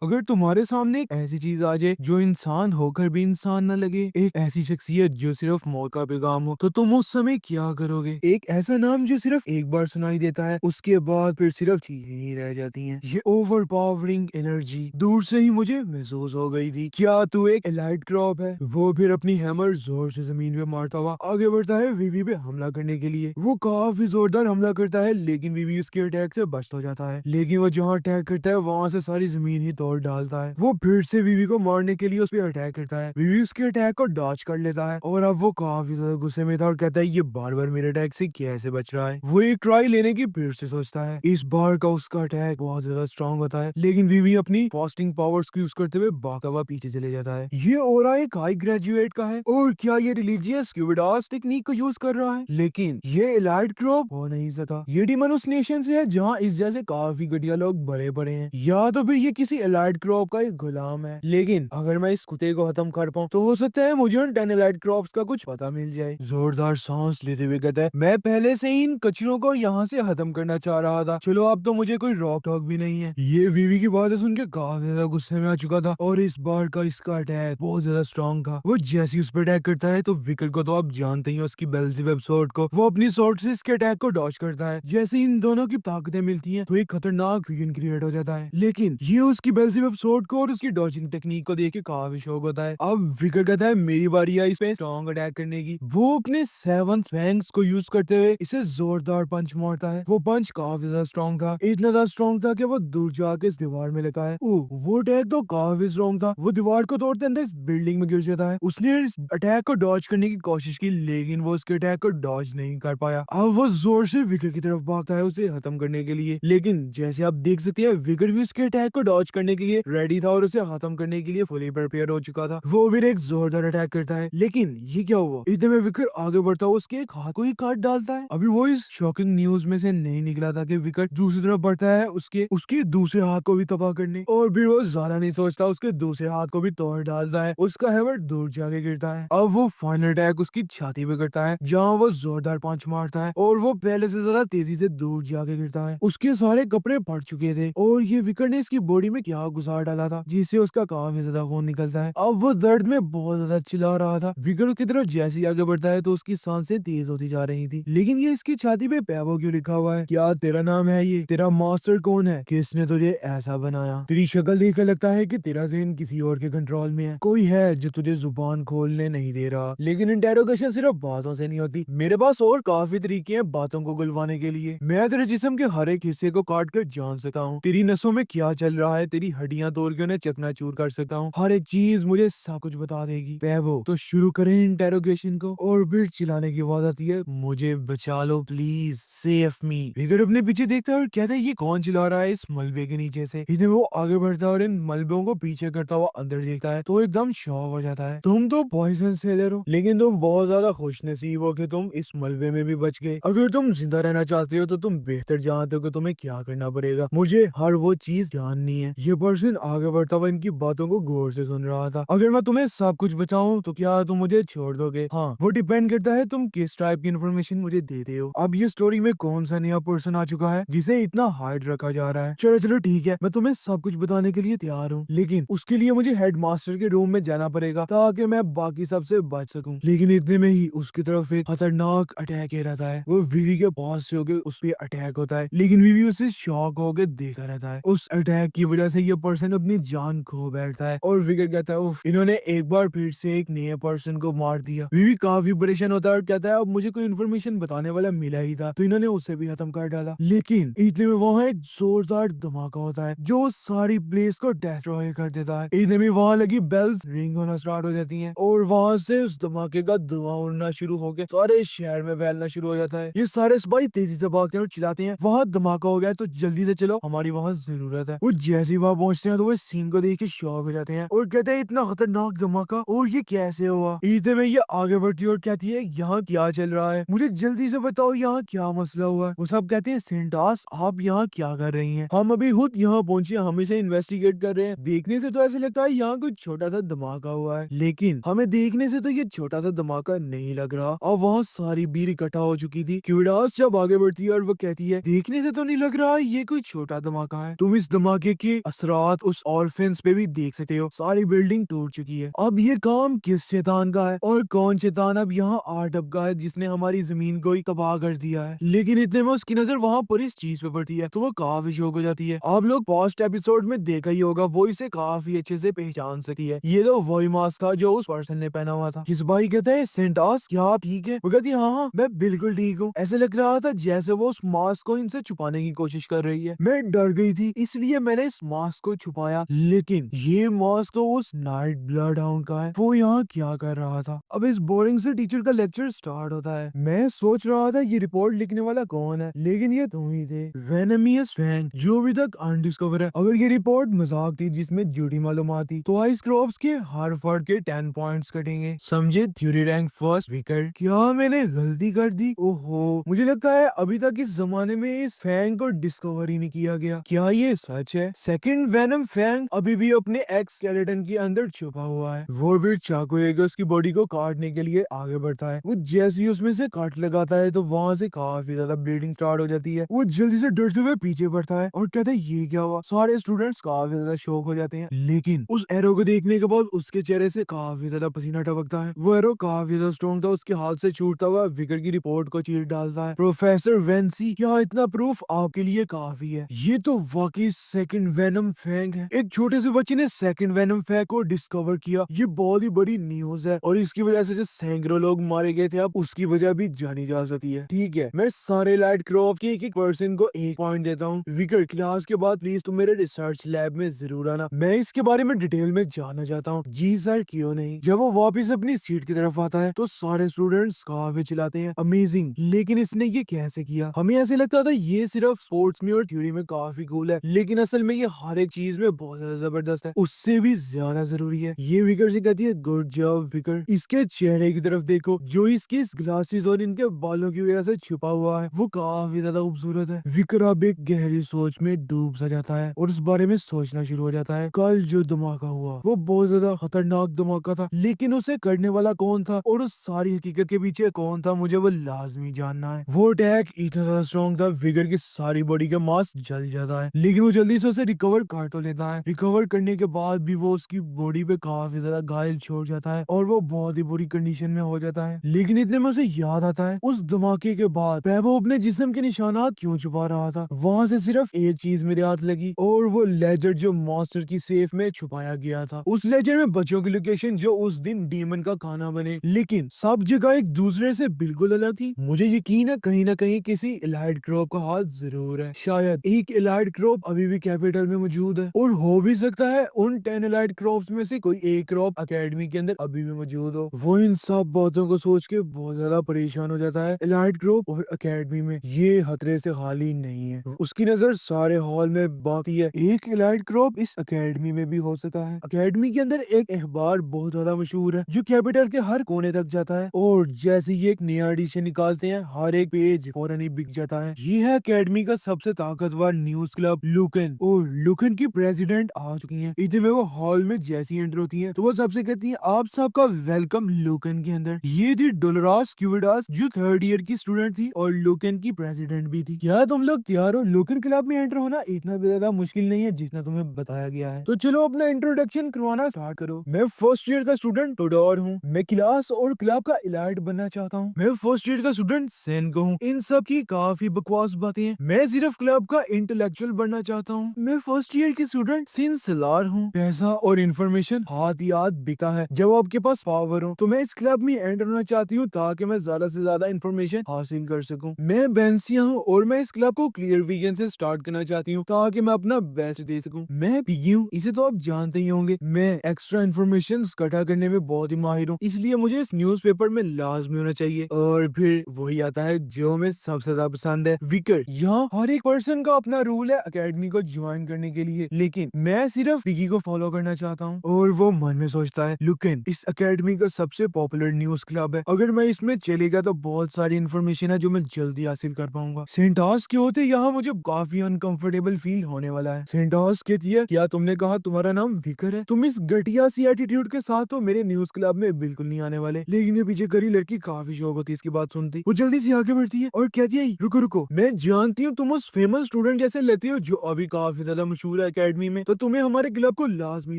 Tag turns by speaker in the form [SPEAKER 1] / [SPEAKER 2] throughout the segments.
[SPEAKER 1] अगर तुम्हारे सामने एक ऐसी चीज आ जाए जो इंसान होकर भी इंसान न लगे, एक ऐसी शख्सियत जो सिर्फ मौत का पैगाम हो, तो तुम उस समय क्या करोगे? एक ऐसा नाम जो सिर्फ एक बार सुनाई देता है, उसके बाद फिर सिर्फ चीजें ही रह जाती हैं। ये ओवर पावरिंग एनर्जी दूर से ही मुझे महसूस हो गई थी। क्या तू एक एलाइट क्रॉप है? वो फिर अपनी हैमर जोर से जमीन पे मारता हुआ आगे बढ़ता है वीवी पे हमला करने के लिए। वो काफी जोरदार हमला करता है, लेकिन वीवी उसके अटैक से बच तो जाता है। लेकिन वो जहाँ अटैक करता है वहां से सारी जमीन ही तोड़ डालता है। वो फिर से वीवी को मारने के लिए उस पर अटैक करता है। वीवी उसके अटैक को डॉच कर लेता है और अब वो काफी ज्यादा गुस्से में था और कहता है ये बार बार मेरे अटैक से कैसे बच रहा है। वो एक ट्राई लेने की फिर से सोचता है। इस बार का उसका अटैक बहुत ज्यादा स्ट्रांग होता है, लेकिन वीवी अपनी फास्टिंग पावर्स को यूज करते हुए भागता हुआ पीछे चले जाता है। ये ओरा एक हाई ग्रेजुएट का है और क्या ये रिलीजियस क्यूबिडास टेक्निक को यूज कर रहा है, लेकिन ये एलाइट क्रॉप हो नहीं सकता। ये डीमन उस नेशन से है जहाँ इस जैसे काफी घटिया लोग भरे पड़े हैं, या तो फिर ये किसी एलाइट क्रॉप का एक गुलाम है। लेकिन अगर मैं इस कुत्ते को खत्म कर पाऊँ तो हो सकता है मुझे उन 10 एलाइट क्रॉप्स का कुछ पता मिल जाए। जोरदार सांस लेते हुए कहता है, मैं पहले से ही इन कचरों को यहाँ से खत्म करना चाह रहा था। चलो अब तो मुझे कोई रॉक टॉक भी नहीं है। ये वीवी की बातें सुन के काफी ज्यादा गुस्से में आ चुका था और इस बार का इसका अटैक बहुत ज्यादा स्ट्रॉन्ग था। वो जैसे ही उस पर अटैक करता है तो विकर को तो आप जानते ही हो, उसकी बेल्ज़ेबब स्वॉर्ड को, वो अपनी स्वॉर्ड से इसके अटैक को डॉज करता है। जैसे ही इन दोनों की ताकतें मिलती हैं तो एक खतरनाक फ्यूजन क्रिएट हो जाता है। लेकिन ये उसकी बेल्ज़ेबब स्वॉर्ड को और उसकी डॉजिंग टेक्निक को देख के काफी शौक होता है। अब विकर कहता है मेरी बारी है इस पे स्ट्रॉन्ग अटैक करने की। वो अपने 7 फैंग्स को यूज करते हुए इसे जोरदार पंच मारता है। वो पंच काफी ज्यादा स्ट्रॉन्ग था, इतना ज्यादा स्ट्रॉन्ग था कि वो दूर जाके इस दीवार में लगा है। वो अटैक तो काफी स्ट्रॉन्ग था, वो दीवार को तोड़ते अंदर इस बिल्डिंग में गिर जाता है। उसने इस अटैक को डॉज करने की कोशिश की, लेकिन वो उसके अटैक को डॉज नहीं कर पाया। अब वो जोर से विकर की तरफ भागता है उसे खत्म करने के लिए, लेकिन जैसे आप देख सकते हैं विकर भी उसके अटैक को डॉज करने के लिए रेडी था और उसे खत्म करने के लिए फुली प्रिपेयर हो चुका था। वो भी एक जोरदार अटैक करता है, लेकिन ये क्या हुआ, इतने में विकर आगे बढ़ता हुआ उसके एक हाथ को ही काट डालता है। अभी वो इस शॉकिंग न्यूज में से नहीं निकला था कि विकर दूसरी तरफ बढ़ता है उसके उसके दूसरे हाथ को भी तबाह करने, और फिर वो ज्यादा नहीं सोचता उसके दूसरे हाथ को भी तोड़ डालता है। उसका हैमर दूर जाके गिरता है। अब वो फाइनल अटैक उसकी छाती पे करता है जहाँ वो जोरदार पंच मारता है और वो पहले से ज्यादा तेजी से दूर जाके गिरता है। उसके सारे कपड़े फट चुके थे और ये विकर ने इसकी बॉडी में क्या गुजार डाला था जिससे उसका काफी ज्यादा खून निकलता है। अब वो दर्द में बहुत ज्यादा चिल्ला रहा था। विकर की तरफ जैसे ही आगे बढ़ता है तो उसकी सांसें तेज होती जा रही थी, लेकिन ये इसकी छाती पे पैवो क्यों लिखा हुआ है? क्या तेरा नाम है ये? तेरा मास्टर कौन है? किसने तुझे ऐसा बनाया? तेरी शक्ल देखकर लगता है कि तेरा ज़हन किसी और के कंट्रोल में है। कोई है जो तुझे जुबान खोलने नहीं दे रहा। लेकिन इंटेरोगेशन सिर्फ बातों से नहीं होती, मेरे पास और काफी तरीके हैं बातों को गुलवाने के लिए। मैं तेरे जिस्म के हर एक हिस्से को काट कर जान सकता हूँ, तेरी नसों में क्या चल रहा है, तेरी हड्डियां तोड़ के उन्हें चकनाचूर कर सकता हूँ। हर एक चीज मुझे सब कुछ बता देगी। पैवो, तो शुरू करें इंटेरोगेशन को। और फिर चिल्लाने की आवाज आती है, मुझे बचा लो प्लीज, सेव मी। विगर अपने पीछे देखता है और कहता है ये कौन चिल्ला रहा है इस मलबे के नीचे से। इधर वो आगे बढ़ता है और इन मलबों को पीछे करता हुआ अंदर देखता है तो एकदम शॉक हो जाता है। तुम तो पॉइजन सेलर हो, लेकिन तुम बहुत ज्यादा खुश नसीब हो कि तुम इस मलबे में भी बच गए। अगर तुम जिंदा रहना चाहते हो तो तुम बेहतर जानते हो कि तुम्हें क्या करना पड़ेगा। मुझे हर वो चीज जाननी है। ये पर्सन आगे बढ़ता हुआ इनकी बातों को गौर से सुन रहा था। अगर मैं तुम्हें सब कुछ बताऊं तो क्या तुम मुझे छोड़ दोगे? हाँ, वो डिपेंड करता है तुम किस टाइप की इन्फॉर्मेशन मुझे देते हो। अब ये स्टोरी में कौन सा नया पर्सन आ चुका है जिसे इतना हार्ड रखा जा रहा है? चलो चलो ठीक है, मैं तुम्हें सब कुछ बताने के लिए तैयार हूँ, लेकिन उसके लिए मुझे हेडमास्टर के रूम में जाना पड़ेगा ताकि मैं बाकी सबसे बच सकूं। लेकिन इतने में ही उसकी तरफ एक खतरनाक अटैक आ रहता है। वो वीवी के पास से होकर उस पर अटैक होता है, लेकिन वीवी उसे शॉक होकर देखा रहता है। उस अटैक की वजह से ये पर्सन अपनी जान खो बैठता है और विगर कहता है उफ, इन्होंने एक बार फिर से एक नए पर्सन को मार दिया। वीवी काफी परेशान होता है और कहता है अब मुझे कोई इन्फॉर्मेशन बताने वाला मिला ही था तो इन्होंने उसे भी खत्म कर डाला। लेकिन इतने में वहाँ एक जोरदार धमाका होता है जो सारी प्लेस को डिस्ट्रॉय कर देता है। इतने में वहाँ लगी बेल्स रिंग होना स्टार्ट हो जाती हैं और वहाँ से उस धमाके का धुआं उड़ना शुरू होकर सारे शहर में फैलना शुरू हो जाता है। ये सारे सिपाही तेजी से भागते हैं और चिल्लाते हैं वहाँ धमाका हो गया है तो जल्दी से चलो, हमारी वहाँ जरूरत है। वो जैसे ही वहाँ पहुंचते हैं तो वो सीन को देख के शॉक हो जाते हैं और कहते हैं इतना खतरनाक धमाका और ये कैसे हुआ? इतने में ये आगे बढ़ती है और कहती है यहाँ क्या चल रहा है, मुझे जल्दी से बताओ यहाँ क्या मसला हुआ है। वो सब कहते हैं सेंटास आप यहाँ क्या कर रही हैं? हम अभी खुद यहाँ पहुंचे, हम इसे इन्वेस्टिगेट कर रहे हैं। देखने से तो ऐसे लगता है यहाँ कुछ छोटा सा धमाका हुआ है, लेकिन हमें देखने से तो ये छोटा सा धमाका नहीं लग रहा। और वहाँ सारी भीड़ इकट्ठा हो चुकी थी। क्यूडास जब आगे बढ़ती है और वो कहती है देखने से तो नहीं लग रहा ये कोई छोटा धमाका है, तुम इस धमाके के असर रात उस ऑर्फेंस पे भी देख सकते हो सारी बिल्डिंग टूट चुकी है। अब ये काम किस शैतान का है और कौन शैतान अब यहाँ आ टपका है जिसने हमारी जमीन को ही तबाह कर दिया है। लेकिन इतने में उसकी नजर वहाँ पर इस चीज पे पड़ती है तो वो काफी शौक हो जाती है। आप लोग पास्ट एपिसोड में देखा ही होगा, वो इसे काफी अच्छे से पहचान सकती है। ये तो वही मास्क था जो उस पर्सन ने पहना हुआ था। किस भाई कहता है सेंटास क्या आप ठीक है? वो कहती है हाँ हाँ मैं बिल्कुल ठीक हूँ। ऐसे लग रहा था जैसे वो उस मास्क को इनसे छुपाने की कोशिश कर रही है। मैं डर गई थी इसलिए मैंने इस मास्क को छुपाया, लेकिन ये मास्क तो उस नाइट ब्लड हाउंड का है। वो यहाँ क्या कर रहा था? अब इस बोरिंग से टीचर का लेक्चर स्टार्ट होता है। मैं सोच रहा था ये रिपोर्ट लिखने वाला कौन है, लेकिन ये तुम ही थे, वेनमियस फैंग, जो अभी तक अनडिस्कवर है। अगर ये रिपोर्ट मजाक थी जिसमें झूठी मालूमात थी तो आइस क्रॉप्स के हर फर्ड के 10 पॉइंट्स कटेंगे। समझे? Theory rank first wicket. क्या मैंने गलती कर दी? ओहो, मुझे लगता है अभी तक इस जमाने में इस फैंग को डिस्कवर ही नहीं किया गया। क्या ये सच है? सेकंड वेनम फैंग अभी भी अपने एक्स स्केलेटन के अंदर छुपा हुआ है। वो भी चाकू लेकर उसकी बॉडी को काटने के लिए आगे बढ़ता है। वो जैसे ही उसमें से कट लगाता है तो वहाँ से काफी ज्यादा ब्लीडिंग स्टार्ट हो जाती है। वो जल्दी से डरते हुए पीछे बढ़ता है और कहता है ये क्या हुआ। सारे स्टूडेंट्स काफी ज्यादा शॉक हो जाते हैं, लेकिन उस एरो को देखने के बाद उसके चेहरे से काफी ज्यादा पसीना टपकता है। वो एरो काफी ज्यादा स्ट्रॉन्ग था, उसके हाथ से छूटता हुआ विकेट की रिपोर्ट को चीर डालता है। प्रोफेसर वेंसी, क्या इतना प्रूफ आपके लिए काफी है? ये तो वाकई सेकंड वेनम फैंग है। एक छोटे से बच्चे ने सेकंड वेनम फैंग को डिस्कवर किया। ये बहुत ही बड़ी न्यूज है और इसकी वजह से जो सैकड़ों लोग मारे गए थे अब उसकी वजह भी जानी जा सकती है। ठीक है, मैं सारे लाइट क्रॉप के एक पर्सन को 1 पॉइंट देता हूँ। विकेट, क्लास के बाद प्लीज तुम मेरे रिसर्च लैब में जरूर आना, मैं इसके बारे में डिटेल में जानना चाहता हूँ। जी सर, क्यों नहीं। जब वो वापस अपनी सीट की तरफ आता है तो सारे स्टूडेंट्स काफी चिल्लाते हैं अमेजिंग, लेकिन इसने ये कैसे किया? हमें ऐसे लगता था ये सिर्फ स्पोर्ट्स में और थ्योरी में काफी कूल है, लेकिन असल में ये हर एक चीज में बहुत ज्यादा जबरदस्त है, उससे भी ज्यादा जरूरी है। ये विकेट से कहती है गुड जॉब विकेट। इसके चेहरे की तरफ देखो, जो इसके ग्लासेस और इनके बालों की वजह से छुपा हुआ है वो काफी ज्यादा खूबसूरत है। विकेट अब एक गहरी सोच में डूब सा जाता है और उस बारे में सोचना शुरू हो जाता है। कल जो धमाका हुआ वो बहुत ज्यादा खतरनाक धमाका था, लेकिन उसे करने वाला कौन था और उस सारी हकीकत के पीछे कौन था मुझे वो लाजमी जानना है। वो अटैक इतना ज्यादा स्ट्रॉन्ग था, विकेट की सारी बॉडी का मांस जल जाता है, लेकिन वो जल्दी से उसे रिकवर कर तो लेता है। रिकवर करने के बाद भी वो उसकी बॉडी पे काफी ज्यादा घायल छोड़ जाता है और वो बहुत ही बुरी कंडीशन में हो जाता है। लेकिन इतने में उसे याद आता है उस धमाके के बाद पैबो अपने जिस्म के निशानात क्यों छुपा रहा था। वहाँ से सिर्फ एक चीज मेरे हाथ लगी और वो लेजर जो मास्टर की सेफ में छुपाया गया था। उस लेजर में बच्चों की लोकेशन जो उस दिन डीमन का खाना बने, लेकिन सब जगह एक दूसरे से बिल्कुल अलग थी। मुझे यकीन है कहीं ना कहीं किसी इलाइट क्रॉप का हाथ जरूर है। शायद एक इलाइट क्रॉप अभी भी कैपिटल में मौजूद है और हो भी सकता है उन 10 इलाइट क्रॉप्स में से कोई एक क्रॉप एकेडमी के अंदर अभी भी मौजूद हो। वो इन सब बातों को सोच के बहुत ज्यादा परेशान हो जाता है। इलाइट क्रॉप और एकेडमी में ये खतरे से खाली नहीं है। उसकी नजर सारे हॉल में बाकी है, एक इलाइट क्रॉप इस एकेडमी में भी हो सकता है। एकेडमी के अंदर एक अखबार बहुत ज्यादा मशहूर है जो कैपिटल के हर कोने तक जाता है और जैसे ही एक नया एडिशन निकालते हैं हर एक पेज फौरन ही बिक जाता है। ये है एकेडमी का सबसे ताकतवर न्यूज क्लब लुकन, और लुकन की प्रेसिडेंट आ चुकी हैं। इतने में वो हॉल में जैसी एंटर होती हैं तो वो सबसे कहती हैं आप सबका वेलकम लुकन के अंदर। ये थी डोलोरास क्यूविडास जो 3rd ईयर की स्टूडेंट थी और लुकन की प्रेसिडेंट भी थी। क्या तुम लोग तैयार हो? लुकन क्लब में एंटर होना इतना भी ज्यादा मुश्किल नहीं है जितना तुम्हें बताया गया है। तो चलो अपना इंट्रोडक्शन करवाना स्टार्ट करो। मैं फर्स्ट ईयर का स्टूडेंट टोडोर हूँ। मैं क्लास और क्लब का इलाइट बनना चाहता हूँ। मैं फर्स्ट ईयर का स्टूडेंट सेन को हूँ। इन सब की काफी बकवास बातें हैं। मैं सिर्फ क्लब का इंटेलेक्चुअल बनना चाहता हूँ। मैं फर्स्ट ईयर की स्टूडेंट सिन सिलार हूँ। पैसा और इन्फॉर्मेशन हाथ ही हाथ बिका है। जब आपके पास पावर हो तो मैं इस क्लब में एंटर होना चाहती हूँ ताकि मैं ज्यादा से ज्यादा इन्फॉर्मेशन हासिल कर सकूँ। मैं बेंसिया हूँ और मैं इस क्लब को क्लियर वीगन से स्टार्ट करना चाहती हूँ ताकि मैं अपना बेस्ट दे सकूँ। मैं पिगी हूँ, इसे तो आप जानते ही होंगे। मैं एक्स्ट्रा इन्फॉर्मेशन इकट्ठा करने में बहुत ही माहिर हूँ, इसलिए मुझे इस न्यूज़पेपर में लाजमी होना चाहिए। और फिर वही आता है जो हमें सबसे ज्यादा पसंद है, विकेट। यहाँ हर एक पर्सन का अपना रूल है एकेडमी को ज्वाइन करने के लिए, लेकिन मैं सिर्फ पिगी को फॉलो करना चाहता हूँ। और वो मन में सोचता है लुकन इस एकेडमी का सबसे पॉपुलर न्यूज क्लब है, अगर मैं इसमें चलेगा तो बहुत सारी इन्फॉर्मेशन है जो मैं जल्दी हासिल कर पाऊंगा। सेंटास के होते यहाँ मुझे काफी अनकंफर्टेबल फील होने वाला है। सेंटास कहती है क्या तुमने कहा तुम्हारा नाम विकर है? तुम इस घटिया सी एटीट्यूड के साथ तो मेरे न्यूज क्लब में बिल्कुल नहीं आने वाले। लेकिन ये पीछे करी लड़की काफी शौक होती है इसकी बात सुनती। वो जल्दी से आगे बढ़ती है और कहती है रुको रुको, मैं जानती हूँ तुम उस फेमस स्टूडेंट जैसे लेती हो जो अभी काफी ज्यादा मशहूर स्कूल एकेडमी में, तो तुम्हें हमारे क्लब को लाजमी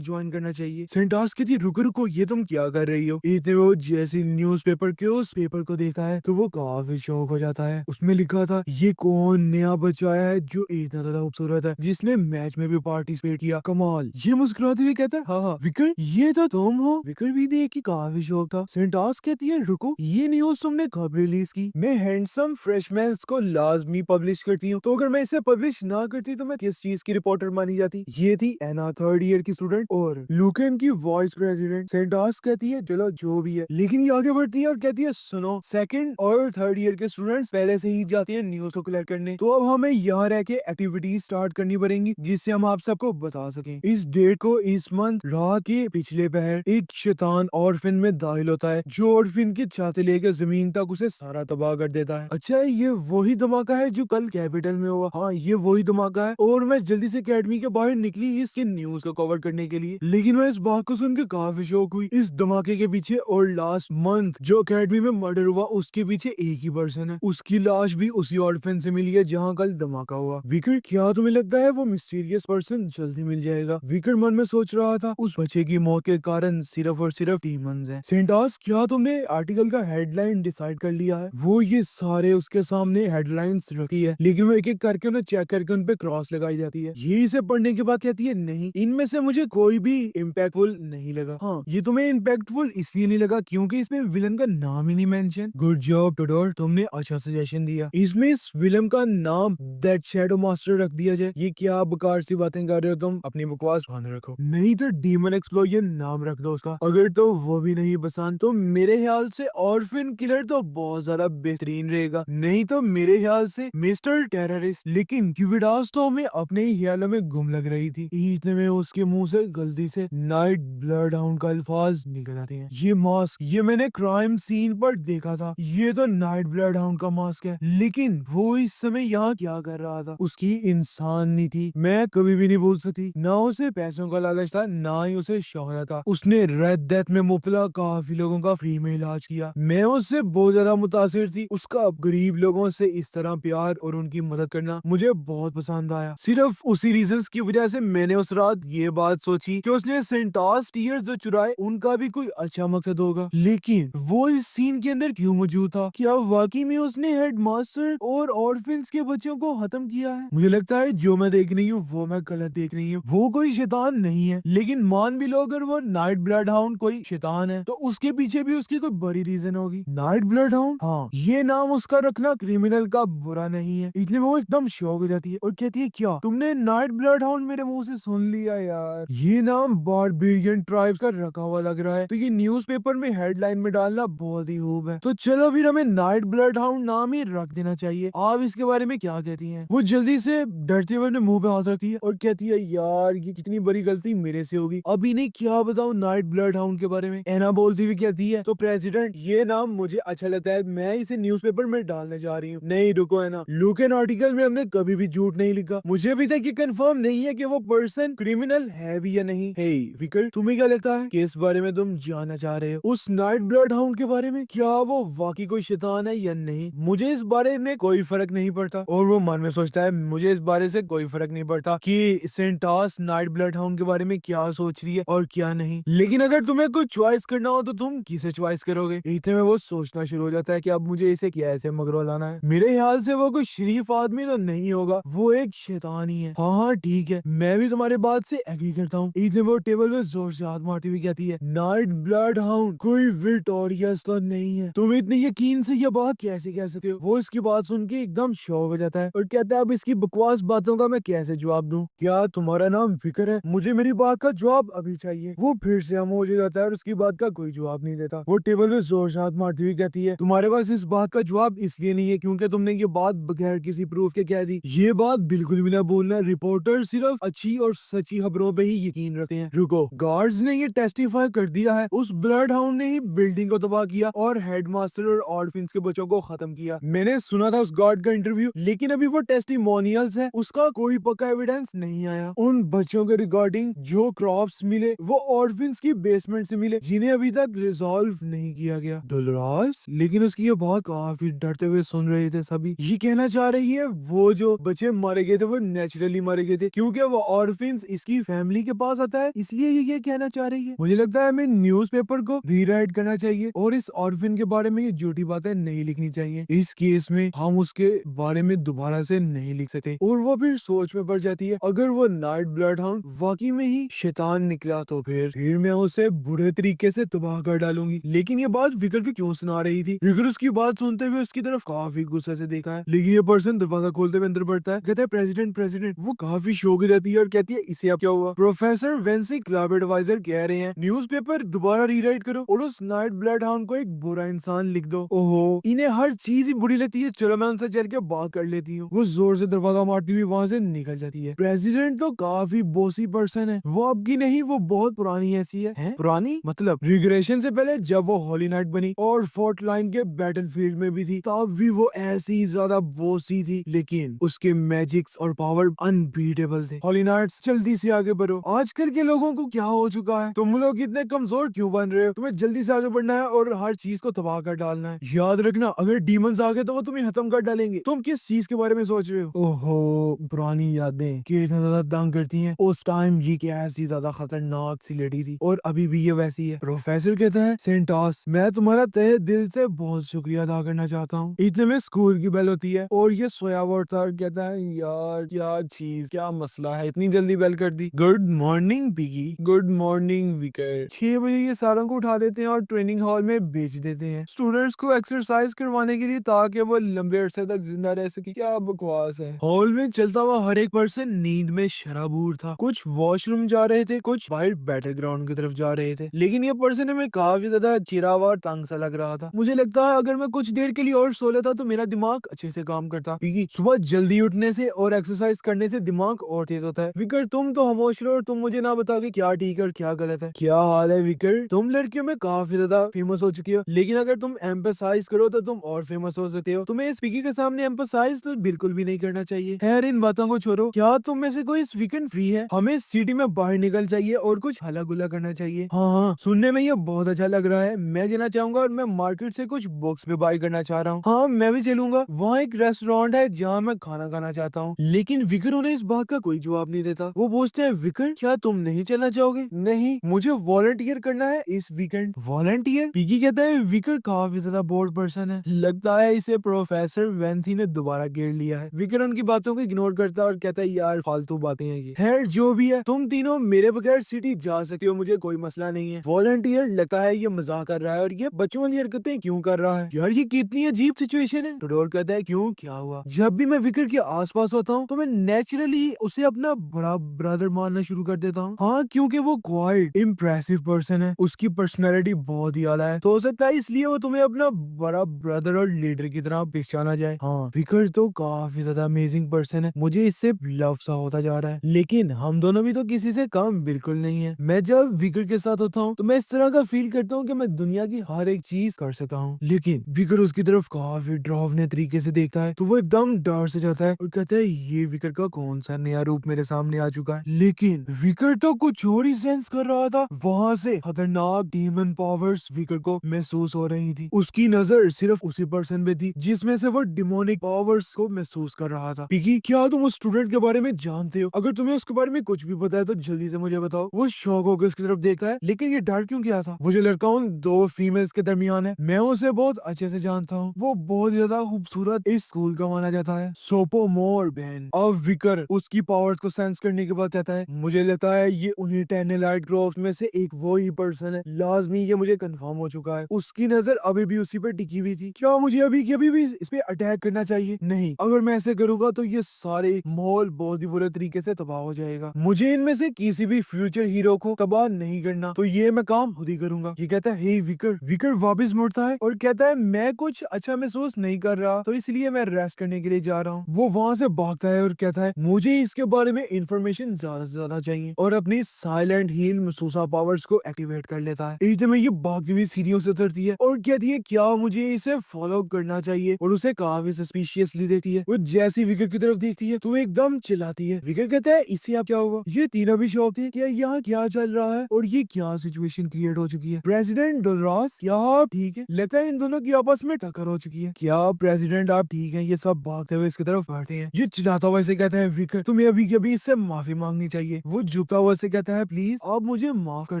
[SPEAKER 1] ज्वाइन करना चाहिए। सेंटास कहती है रुको रुको, ये तुम क्या कर रही हो। इतने वो जैसे न्यूज़पेपर के उस पेपर को देखा है तो वो काफी शौक हो जाता है। उसमें लिखा था ये कौन नया बच्चा आया है जो इतना ज्यादा खूबसूरत है, जिसने मैच में भी पार्टिसिपेट किया, कमाल। ये मुस्कुराते हुए कहता है हाँ हाँ विकर, ये तो तुम हो। विकर भी देख के काफी शौक था। सेंटास कहती है रुको, ये न्यूज तुमने कब रिलीज की। मैं हैंडसम फ्रेशमैन को लाजमी पब्लिश करती हूँ, तो अगर मैं इसे पब्लिश ना करती तो मैं किस चीज की रिपोर्टर मानी जाती। ये थी एना थर्ड ईयर की स्टूडेंट और लुकेन की वाइस प्रेसिडेंट। सेंटास कहती है चलो जो भी है, लेकिन ये आगे बढ़ती है और कहती है सुनो, सेकंड और थर्ड ईयर के स्टूडेंट्स पहले से ही जाते हैं न्यूज को कलेक्ट करने, तो अब हमें यहाँ रह के एक्टिविटीज स्टार्ट करनी पड़ेंगी जिससे हम आप सबको बता सकें। इस डेट को इस मंथ रात के पिछले पहर एक शैतान ऑर्फिन में दाखिल होता है जो ऑर्फिन की छाती लेकर जमीन तक उसे सारा तबाह कर देता है। अच्छा ये वही धमाका है जो कल कैपिटल में हुआ। हाँ ये वही धमाका है और मैं जल्दी से अकेडमी के बाहर निकली इसके न्यूज को कवर करने के लिए, लेकिन मैं इस बात को सुनकर काफी शौक हुई। इस धमाके के पीछे और लास्ट मंथ जो अकेडमी में मर्डर हुआ उसके पीछे एक ही पर्सन है। उसकी लाश भी उसी ऑर्फन से मिली है जहाँ कल धमाका हुआ। विकर क्या तुम्हें लगता है वो मिस्टीरियस पर्सन जल्दी मिल जाएगा। विकर मन में सोच रहा था उस बच्चे की मौत के कारण सिर्फ और सिर्फ डीमंस हैं। सेंटास क्या तुमने आर्टिकल का हेडलाइन डिसाइड कर लिया है। वो ये सारे उसके सामने हेडलाइंस रखी है, लेकिन वो एक एक करके उन्हें चेक करके उन पे क्रॉस लगाई जाती है। ये इसे पढ़ने के बाद कहती है नहीं, इनमें से मुझे कोई भी इम्पैक्टफुल नहीं लगा। हाँ ये तुम्हें इम्पैक्टफुल इसलिए नहीं लगा क्योंकि इसमें विलन का नाम ही नहीं मेंशन। गुड जॉब टोडोर, तुमने अच्छा सजेशन दिया। इसमें इस विलन का नाम दैट शैडो मास्टर रख दिया जाए। ये क्या बेकार सी बातें कर रहे हो तुम, अपनी बकवास बंद रखो। नहीं तो डीमन एक्सप्लोजन नाम रख दो उसका। अगर तो वो भी नहीं पसंद तो मेरे ख्याल से ऑर्फिन किलर तो बहुत ज्यादा बेहतरीन रहेगा, नहीं तो मेरे ख्याल से मिस्टर टेररिस्ट। लेकिन क्यूबिडास तो हमें अपने ही ख्यालों में गुम लग रही थी। इतने में उसके मुंह से गलती से नाइट ब्लड हाउंड का अल्फाज निकल आते हैं। ये मास्क ये मैंने क्राइम सीन पर देखा था, ये तो नाइट ब्लड हाउंड का मास्क है, लेकिन वो इस समय यहाँ क्या कर रहा था। उसकी इंसान नहीं थी, मैं कभी भी नहीं भूल सकती। ना उसे पैसों का लालच था ना ही उसे शोहरत था। उसने रेड डेथ में मुब्तला काफी लोगों का फ्री में इलाज किया। मैं उससे बहुत ज्यादा मुतासिर थी। उसका गरीब लोगों से इस तरह प्यार और उनकी मदद करना मुझे बहुत पसंद आया। सिर्फ उसी रीजंस की वजह से मैंने उस रात ये बात सोची कि उसने सेंटास टीयर्स जो चुराए उनका भी कोई अच्छा मकसद होगा। लेकिन वो इस सीन के अंदर क्यों मौजूद था? क्या वाकई में उसने हेडमास्टर और ऑर्फिन्स के बच्चों को खत्म किया है? मुझे लगता है जो मैं देख रही हूँ वो मैं गलत देख रही हूँ। वो कोई शैतान नहीं है, लेकिन मान भी लो अगर वो नाइट ब्लड हाउंड कोई शैतान है तो उसके पीछे भी उसकी कोई बड़ी रीजन होगी। नाइट ब्लड हाउंड, हाँ ये नाम उसका रखना क्रिमिनल का बुरा नहीं है। इसलिए वो एकदम शौक हो जाती है और कहती है क्या तुमने नाइट ब्लड हाउंड मेरे मुंह से सुन लिया यार? ये नाम बारबेरियन ट्राइब्स का रखा हुआ लग रहा है, तो ये न्यूज़पेपर में हेडलाइन में डालना बहुत ही खूब है। तो चलो फिर हमें नाइट ब्लड हाउंड नाम ही रख देना चाहिए। आप इसके बारे में क्या कहती हैं? वो जल्दी से डरते हुए अपने मुंह पे हाथ रखती है और कहती है यार ये कितनी बड़ी गलती मेरे से होगी, अभी नहीं क्या बताऊं नाइट ब्लड हाउंड के बारे में। एना बोलती हुई कहती है तो प्रेसिडेंट ये नाम मुझे अच्छा लगता है, मैं इसे न्यूज़पेपर में डालने जा रही हूँ। नहीं रुको एना, लुकेन आर्टिकल में हमने कभी भी झूठ नहीं लिखा। मुझे अभी तक ये कंफर्म नहीं है कि वो पर्सन क्रिमिनल है भी या नहीं। हे विकर तुम्हें क्या लगता है कि इस बारे में तुम जानना चाह रहे हो? उस नाइट ब्लड हाउंड के बारे में, क्या वो वाकई कोई शैतान है या नहीं? मुझे इस बारे में कोई फर्क नहीं पड़ता। और वो मन में सोचता है मुझे इस बारे से कोई फर्क नहीं पड़ता कि सेंटास नाइट ब्लड हाउंड के बारे में क्या सोच रही है और क्या नहीं। लेकिन अगर तुम्हें कोई चॉइस करना हो तो तुम किसे चॉइस करोगे? इतने में वो सोचना शुरू हो जाता है कि अब मुझे इसे कैसे मगरो लाना है। मेरे ख्याल से वो कोई शरीफ आदमी तो नहीं होगा, वो एक शैतान ही है। हाँ हाँ ठीक है, मैं भी तुम्हारे बात से एग्री करता हूँ। इतने वो टेबल में जोर से हाथ मारती हुई कहती है नाइट ब्लड हाउंड कोई विक्टोरियस तो नहीं है। तुम इतने यकीन से ये बात कैसे कह सकते हो? वो इसकी बात सुन के एकदम शॉक हो जाता है और कहता है अब इसकी बकवास बातों का मैं कैसे जवाब दूं? क्या तुम्हारा नाम फिक्र है? मुझे मेरी बात का जवाब अभी चाहिए। वो फिर से खामोश हो जाता है और उसकी बात का कोई जवाब नहीं देता। वो टेबल में जोर से हाथ मारती हुई कहती है तुम्हारे पास इस बात का जवाब इसलिए नहीं है क्योंकि तुमने ये बात बगैर किसी प्रूफ के कह दी। ये बात बिल्कुल भी ना बोलना, रिपोर्टर सिर्फ अच्छी और सच्ची खबरों पे ही यकीन रखते हैं। रुको, गार्ड्स ने ये टेस्टिफाई कर दिया है उस ब्लड हाउंड ने ही बिल्डिंग को तबाह किया और हेडमास्टर और ऑर्फिन्स के बच्चों को खत्म किया। मैंने सुना था उस गार्ड का इंटरव्यू, लेकिन अभी वो टेस्टिमोनियल्स है, उसका कोई पक्का एविडेंस नहीं आया। उन बच्चों के रिगार्डिंग जो क्रॉप्स मिले वो ऑर्फिन्स की बेसमेंट से मिले जिन्हें अभी तक रिजॉल्व नहीं किया गया। डोलोरेस, लेकिन उसकी ये बात काफी डरते हुए सुन रहे थे सभी। ये कहना चाह रही है वो जो बच्चे मारे गए थे वो नेचुरली मारे गए थे, थे, क्योंकि वो ऑर्फिन्स इसकी फैमिली के पास आता है, इसलिए ये कहना चाह रही है। मुझे लगता है हमें न्यूज़पेपर को रीराइट करना चाहिए और इस ऑर्फिन के बारे में ये झूठी बातें नहीं लिखनी चाहिए। इस केस में हम उसके बारे में दोबारा से नहीं लिख सकते और वो फिर सोच में पड़ जाती है। अगर वो नाइट ब्लड हाउंड वाकई में ही शैतान निकला तो फिर मैं उसे बुरे तरीके से तबाह कर डालूंगी। लेकिन ये बात विकर को क्यों सुना रही थी? विकर उसकी बात सुनते हुए उसकी तरफ काफी गुस्से से देखा है, लेकिन ये पर्सन दरवाजा खोलते हुए अंदर बढ़ता है, कहता है प्रेसिडेंट प्रेसिडेंट। वो काफी शौक हो जाती है और कहती है इसे अब क्या हुआ? प्रोफेसर वेंसी क्लब एडवाइजर कह रहे हैं न्यूज़पेपर दोबारा रीराइट करो और उस नाइट ब्लड हाउंड को एक बुरा इंसान लिख दो। ओहो, इन्हें हर चीज ही बुरी लगती है। चलो मैं उनसे चल के बात कर लेती हूँ। वो जोर से दरवाजा मारती हुई वहाँ से निकल जाती है। प्रेसिडेंट तो काफी बॉसी पर्सन है, वो अब की नहीं, वो बहुत पुरानी ऐसी है? पुरानी मतलब रिग्रेशन से पहले जब वो होली नाइट बनी और फोर्ट लाइन के बैटलफील्ड में भी थी, तब भी वो ऐसी ज्यादा बॉसी थी, लेकिन उसके मैजिक्स और पावर अनबीटेबल थे। होली नाइट्स जल्दी से आगे बढ़ो, आजकल के लोगों को क्या हो चुका है? तुम लोग इतने कमजोर क्यों बन रहे हो? तुम्हें जल्दी से आगे बढ़ना है और हर चीज को तबाह कर डालना है। याद रखना, अगर डीमंस आ गए तो वो तुम्हें खत्म कर डालेंगे। तुम किस चीज के बारे में सोच रहे हो? ओहो, पुरानी यादें कितना ज्यादा तंग करती हैं। उस टाइम ये क्या ऐसी ज्यादा खतरनाक सी लड़ी थी और अभी भी ये वैसी है। प्रोफेसर कहता है सेंटोस, मैं तुम्हारा तहे दिल से बहुत शुक्रिया अदा करना चाहता हूँ। इतने में स्कूल की बेल होती है और ये सोया हुआ था और कहता है यार क्या चीज, क्या मसला है, इतनी जल्दी बेल कर दी। Good morning Piggy. Good morning Vicar. 6 बजे ये सारों को उठा देते हैं और ट्रेनिंग हॉल में बेच देते हैं स्टूडेंट्स को एक्सरसाइज करवाने के लिए, ताकि वो लंबे अरसे तक जिंदा रह सके। क्या बकवास है। हॉल में चलता हुआ हर एक पर्सन नींद में शराबूर था। कुछ वॉशरूम जा रहे थे, कुछ बाहर बैटल ग्राउंड की तरफ जा रहे थे, लेकिन ये पर्सन हमें काफी ज्यादा चिरा हुआ और तंग सा लग रहा था। मुझे लगता है अगर मैं कुछ देर के लिए और सो लेता तो मेरा दिमाग अच्छे से काम करता, क्योंकि सुबह जल्दी उठने से और एक्सरसाइज करने से दिमाग और तेज होता है। विकर तुम तो खामोश रहो और तुम मुझे ना बताओ कि क्या ठीक है और क्या गलत है। क्या हाल है विकर? तुम लड़कियों में काफी ज्यादा फेमस हो चुकी हो, लेकिन अगर तुम एम्फसाइज करो तो तुम और फेमस हो सकते हो। तुम्हें इस विकी के सामने एम्फसाइज तो बिल्कुल भी नहीं करना चाहिए। खैर इन बातों को छोड़ो, क्या तुम में से कोई इस वीकेंड फ्री है? हमें सिटी में बाहर निकल चाहिए और कुछ हला गुला करना चाहिए। हाँ, सुनने में ये बहुत अच्छा लग रहा है। मैं जाना चाहूंगा और मैं मार्केट से कुछ बुक्स भी बाय करना चाह रहा हूँ। हाँ मैं भी चलूंगा। वहाँ एक रेस्टोरेंट है जहाँ मैं खाना खाना चाहता हूँ। लेकिन विकर उन्हें इस बात का कोई जवाब नहीं देता। वो पूछते हैं विकर क्या तुम नहीं चलना चाहोगे? नहीं, मुझे वॉलंटियर करना है इस वीकेंड। वॉलंटियर? पिगी कहता है विकर काफी ज्यादा बोर्ड पर्सन है, लगता है इसे प्रोफेसर वेंसी ने दोबारा घेर लिया है। विकर उनकी बातों को इग्नोर करता है और कहता है यार फालतू बातें हैं ये। खैर जो भी है, तुम तीनों मेरे बगैर सिटी जा सकते हो, मुझे कोई मसला नहीं है। वॉलंटियर लगता है ये मजाक कर रहा है और ये बच्चों वाली हरकतें क्यों कर रहा है? यार ये कितनी अजीब सिचुएशन है। टोडोर कहता है क्यों, क्या हुआ? जब भी मैं विकर के आसपास होता हूँ तो मैं नेचुरली उसे अपना बड़ा ब्रदर मानना शुरू कर देता हूँ। हाँ क्योंकि वो क्वाइट इम्प्रेसिव पर्सन है, उसकी पर्सनैलिटी बहुत ही आला है, तो हो सकता है इसलिए वो तुम्हें अपना बड़ा ब्रदर और लीडर की तरह पहचाना जाए। हाँ विकर तो काफी ज्यादा अमेजिंग पर्सन है, मुझे इससे लव सा होता जा रहा है। लेकिन हम दोनों भी तो किसी से कम बिल्कुल नहीं है। मैं जब विकर के साथ होता हूँ तो मैं इस तरह का फील करता हूँ कि मैं दुनिया की हर एक चीज कर सकता हूँ, लेकिन विकर उसकी तरफ काफी डरावने तरीके से देखता है, तो वो एकदम डर से जाता है और कहता है ये विकर का कौन सा नया रूप मेरे सामने आ चुका है। लेकिन विकर तो कुछ और ही सेंस कर रहा था। वहाँ से खतरनाक डीमन पावर्स विकर को महसूस हो रही थी। उसकी नजर सिर्फ उसी पर्सन पे थी जिसमें से वो डिमोनिक पावर्स को महसूस कर रहा था। पिगी क्या तुम उस स्टूडेंट के बारे में जानते हो? अगर तुम्हें उसके बारे में कुछ भी पता है तो जल्दी से मुझे बताओ। वो शौक होकर उसकी तरफ देखता है, लेकिन ये डर क्यों गया था? वो जो लड़का उन दो फीमेल्स के दरमियान है, मैं उसे बहुत अच्छे से जानता हूँ। वो बहुत ज्यादा खूबसूरत इस स्कूल का माना जाता है, सोपोमोर बहन। अब विकर उसकी पावर्स को सेंस करने के बाद कहता है मुझे लगता है ये उन्हीं 10 एलाइट ग्रुप्स में से एक वो ही पर्सन है। लाजमी ये मुझे कंफर्म हो चुका है। उसकी नजर अभी भी उसी पर टिकी हुई थी। क्या मुझे अभी के अभी भी इस पे अटैक करना चाहिए? नहीं, अगर मैं ऐसे करूंगा तो ये सारे माहौल बहुत ही बुरे तरीके से तबाह हो जाएगा। मुझे इनमें से किसी भी फ्यूचर हीरो को तबाह नहीं करना, तो ये मैं काम खुद ही करूंगा। ये कहता है हे विकर। विकर वापस मुड़ता है और कहता है मैं कुछ अच्छा महसूस नहीं कर रहा, तो इसलिए मैं रेस्ट करने के लिए जा रहा हूँ। वो वहाँ से भागता है और कहता है मुझे इसके बारे में इंफॉर्मेशन ज्यादा से ज्यादा चाहिए, और अपनी साइलेंट हील महसूसा पावर्स को एक्टिवेट कर लेता है। एकदम ये भागती हुई सीढ़ियों से उतरती है और कहती है क्या मुझे इसे फॉलो करना चाहिए, और उसे काफी सस्पिशियसली देखती है। वो जैसी विकर की तरफ देखती है तो वो एकदम चिल्लाती है। विकर कहता है इससे आप क्या हुआ? ये तीनों भी शौक थे, क्या यहाँ क्या चल रहा है और ये क्या सिचुएशन क्रिएट हो चुकी है? प्रेसिडेंट डोरास क्या आप ठीक है? लगता है इन दोनों की आपस में टक्कर हो चुकी है। क्या प्रेसिडेंट आप ठीक है? ये सब भागते हुए इसकी तरफ बढ़ते हैं। ये चिल्लाता हुआ इसे कहता है विकर तुम तुम्हें अभी के अभी इससे माफी मांगनी चाहिए। वो झुका हुआ से कहता है प्लीज आप मुझे माफ कर